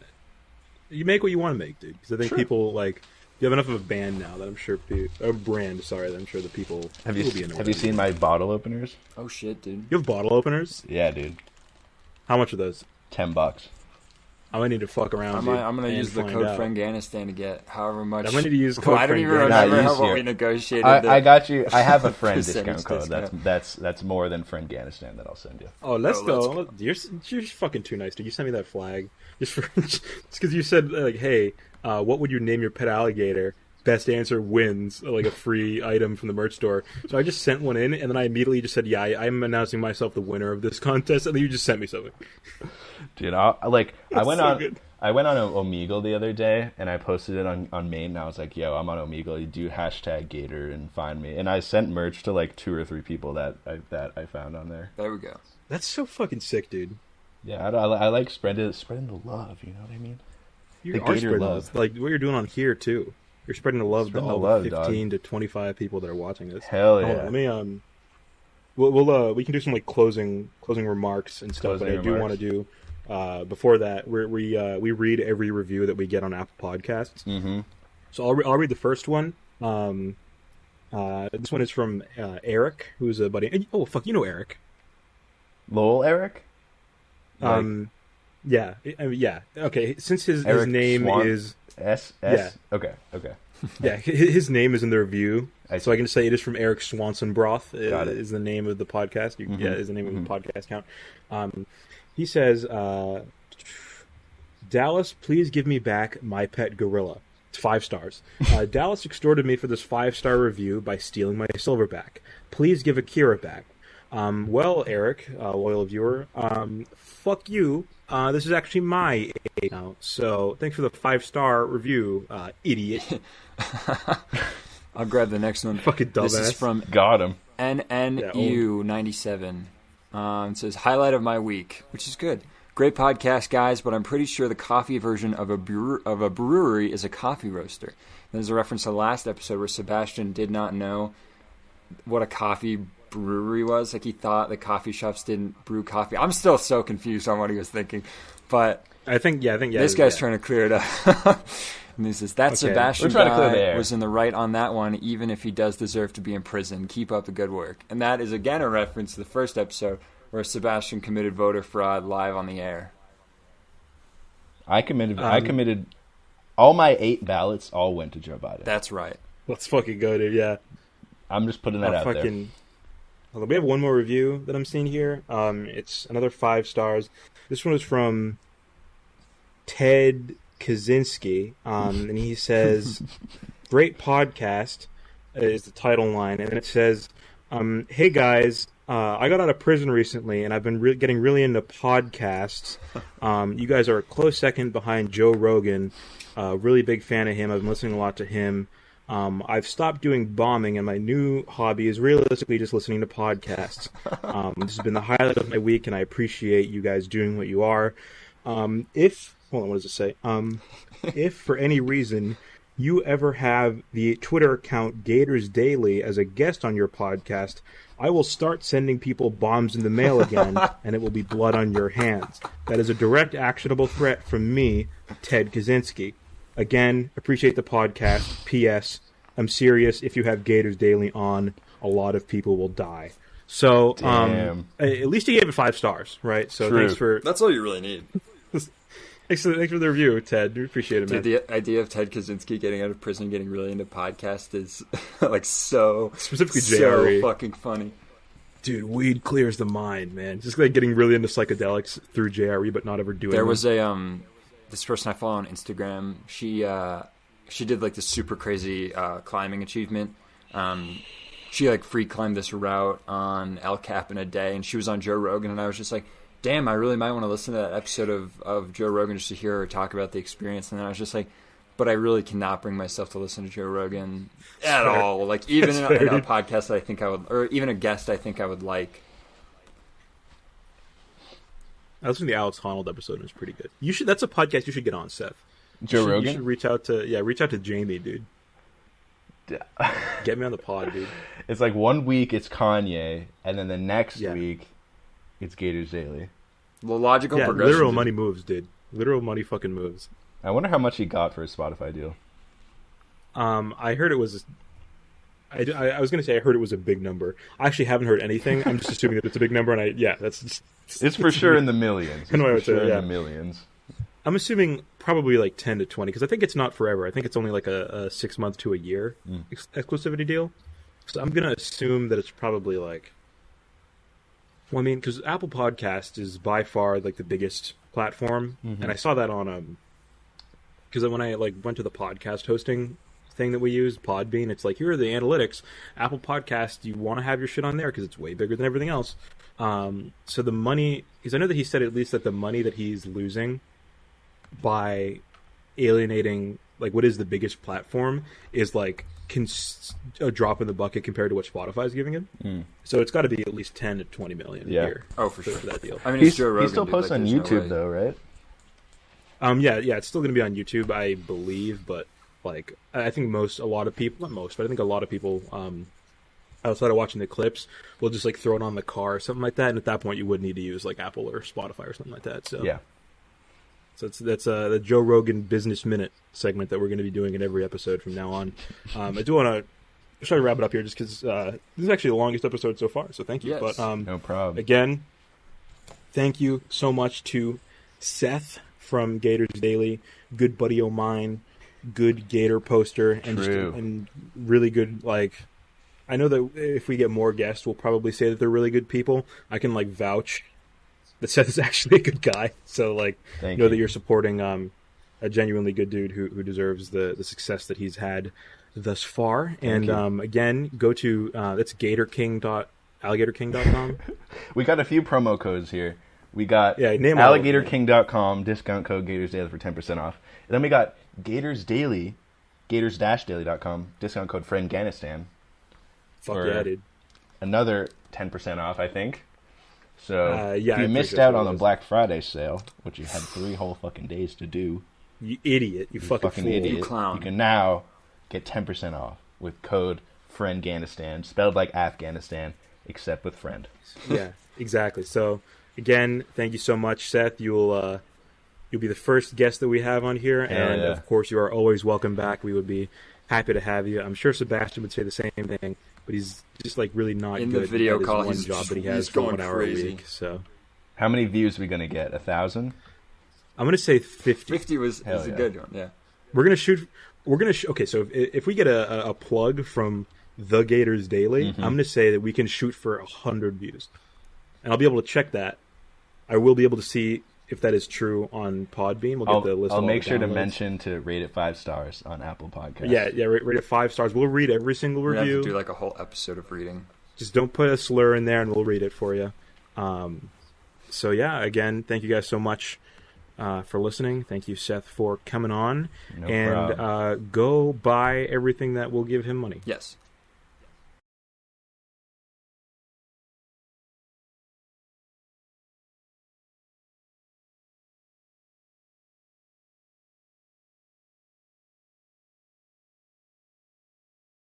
you make what you want to make, dude. Because I think people like you have enough of a band now that I'm sure a brand. Sorry, that I'm sure the people have will be into. Have you seen my bottle openers? Oh shit, dude! You have bottle openers? Yeah, dude. How much are those? $10. I might need to fuck around. I'm gonna use the code Afghanistan to get however much. I'm gonna need to use code. I don't even remember what we negotiated. I got you. I have a friend discount code. That's more than Afghanistan that I'll send you. Oh, let's go. You're fucking too nice, dude. You sent me that flag just because you said like, hey, what would you name your pet alligator? Best answer wins, like a free item from the merch store. So I just sent one in, and then I immediately just said, yeah, I'm announcing myself the winner of this contest, and then you just sent me something. Dude, I went on good. I went on Omegle the other day, and I posted it on Maine, and I was like, yo, I'm on Omegle, you do #Gator and find me. And I sent merch to like 2 or 3 people that I found on there. There we go. That's so fucking sick, dude. Yeah, I like spreading the love, you know what I mean? You are spreading love. Like what you're doing on here, too. You're spreading the love to all the 15 to 25 people that are watching this. Hell yeah. Hold on, let me we can do some like closing remarks and stuff. But I do want to do before that we read every review that we get on Apple Podcasts. Mm-hmm. So I'll read the first one. This one is from Eric, who's a buddy. Oh fuck, you know Eric. Lowell Eric. Yeah. Okay. Since his name is S. Yeah. Okay. Yeah, his name is in the review, so I can just say it is from Eric Swanson Broth. Is the name of the podcast. Yeah, is the name of the podcast account. He says, Dallas, please give me back my pet gorilla. It's 5 stars. Dallas extorted me for this 5-star review by stealing my silverback. Please give Akira back. Well, Eric, loyal viewer, fuck you. This is actually my account, so thanks for the 5-star review, idiot. I'll grab the next one. Fucking dumbass. This is from Got him. NNU97. It says, highlight of my week, which is good. Great podcast, guys, but I'm pretty sure the coffee version of a brewery is a coffee roaster. There's a reference to the last episode where Sebastian did not know what a coffee brewery was. Like, he thought the coffee shops didn't brew coffee. I'm still so confused on what he was thinking. But I think this guy's trying to clear it up. And he says, that Sebastian guy was in the right on that one, even if he does deserve to be in prison. Keep up the good work. And that is, again, a reference to the first episode where Sebastian committed voter fraud live on the air. I committed all my 8 ballots all went to Joe Biden. That's right. Let's fucking go, dude. Yeah. I'm just putting that out there. We have one more review that I'm seeing here. It's another 5 stars. This one is from Ted Kaczynski, and he says, "Great podcast" is the title line, and it says, "Hey guys, I got out of prison recently, and I've been getting really into podcasts. You guys are a close second behind Joe Rogan. Really big fan of him. I've been listening a lot to him. I've stopped doing bombing, and my new hobby is realistically just listening to podcasts. This has been the highlight of my week, and I appreciate you guys doing what you are. What does it say? If for any reason you ever have the Twitter account GatorsDaily as a guest on your podcast, I will start sending people bombs in the mail again, and it will be blood on your hands. That is a direct, actionable threat from me, Ted Kaczynski. Again, appreciate the podcast. P.S. I'm serious. If you have GatorsDaily on, a lot of people will die." So, at least he gave it 5 stars, right? So True. Thanks for... That's all you really need. Thanks for the review, Ted. We appreciate it, man. Dude, the idea of Ted Kaczynski getting out of prison, getting really into podcasts is like so specifically so JRE. fucking funny. Dude, weed clears the mind, man. Just like getting really into psychedelics through JRE, but not ever doing. There them. was a this person I follow on Instagram. She did like this super crazy climbing achievement. She like free climbed this route on El Cap in a day, and she was on Joe Rogan, and I was just like, damn, I really might want to listen to that episode of Joe Rogan just to hear her talk about the experience. And then I was just like, but I really cannot bring myself to listen to Joe Rogan at all. Like even in a podcast that I think I would, or even a guest I think I would like. I listened to the Alex Honnold episode, and it was pretty good. You should. That's a podcast you should get on, Seth. Joe Rogan? You should reach out to Jamie, dude. Get me on the pod, dude. It's like 1 week it's Kanye, and then the next Yeah. week it's Gators Daily. The logical Yeah, progression. literal money moves, dude. Literal money fucking moves. I wonder how much he got for his Spotify deal. I heard it was. I was going to say I heard it was a big number. I actually haven't heard anything. I'm just assuming that it's a big number, and that's just, It's for sure in the millions. I know what I would It's for say, sure yeah. in the millions. I'm assuming probably like 10 to 20 because I think it's not forever. I think it's only like a 6 month to a year exclusivity deal. So I'm going to assume that it's probably like. Well, I mean, because Apple Podcast is by far like the biggest platform, and I saw that on because when I like went to the podcast hosting thing that we use, Podbean, it's like here are the analytics. Apple Podcast, you want to have your shit on there because it's way bigger than everything else. So the money, because I know that he said at least that the money that he's losing by alienating like what is the biggest platform is like a drop in the bucket compared to what Spotify is giving him. So it's got to be at least 10 to 20 million a year. Oh, for sure. For that deal. I mean, He it's Joe Rogan. still dude, posts like, on there's no YouTube way. though, right? Yeah, it's still going to be on YouTube, I believe, but like I think a lot of people, not most, but I think a lot of people outside of watching the clips will just like throw it on the car or something like that, and at that point you would need to use like Apple or Spotify or something like that. So Yeah. So that's the Joe Rogan Business Minute segment that we're going to be doing in every episode from now on. I do want to try to wrap it up here just because this is actually the longest episode so far, so thank you. Yes. But No problem. again, thank you so much to Seth from Gators Daily, good buddy of mine, good Gator poster, and True. and really good, like, I know that if we get more guests, we'll probably say that they're really good people. I can, like, vouch that Seth is actually a good guy. So, like, Thank know you. that you're supporting a genuinely good dude who deserves the success that he's had thus far. And, you. again, go to, that's alligatorking.com. We got a few promo codes here. We got name all of them. alligatorking.com, discount code Gators Daily for 10% off. And then we got Gators Daily, gators-daily.com, discount code FriendGanistan. Fuck for yeah, dude. Another 10% off, I think. So yeah, if I you think missed that's out what on it the is. Black Friday sale, which you had 3 whole fucking days to do, You idiot. You fucking fool. idiot, You clown. you can now get 10% off with code FriendGanistan, spelled like Afghanistan, except with friend. Yeah, exactly. So, again, thank you so much, Seth. You'll be the first guest that we have on here, and yeah. of course, you are always welcome back. We would be happy to have you. I'm sure Sebastian would say the same thing, but he's just like really not In good the video at his call, one he's job just- that he has he's for going 1 hour crazy. a week. So, How many views are we going to get? 1,000? I'm gonna say 50. 50 was Hell a yeah. good one, yeah. We're gonna shoot. Okay, so if we get a plug from the Gators Daily, I'm gonna say that we can shoot for 100 views, and I'll be able to check that. I will be able to see if that is true on Podbean. We'll get the list. I'll of all make the sure to downloads. mention to rate it 5 stars on Apple Podcasts. Yeah, rate it 5 stars. We'll read every single We have review. to do like a whole episode of reading. Just don't put a slur in there, and we'll read it for you. So yeah, again, thank you guys so much for listening. Thank you, Seth, for coming on. No and problem. go buy everything that will give him money. Yes.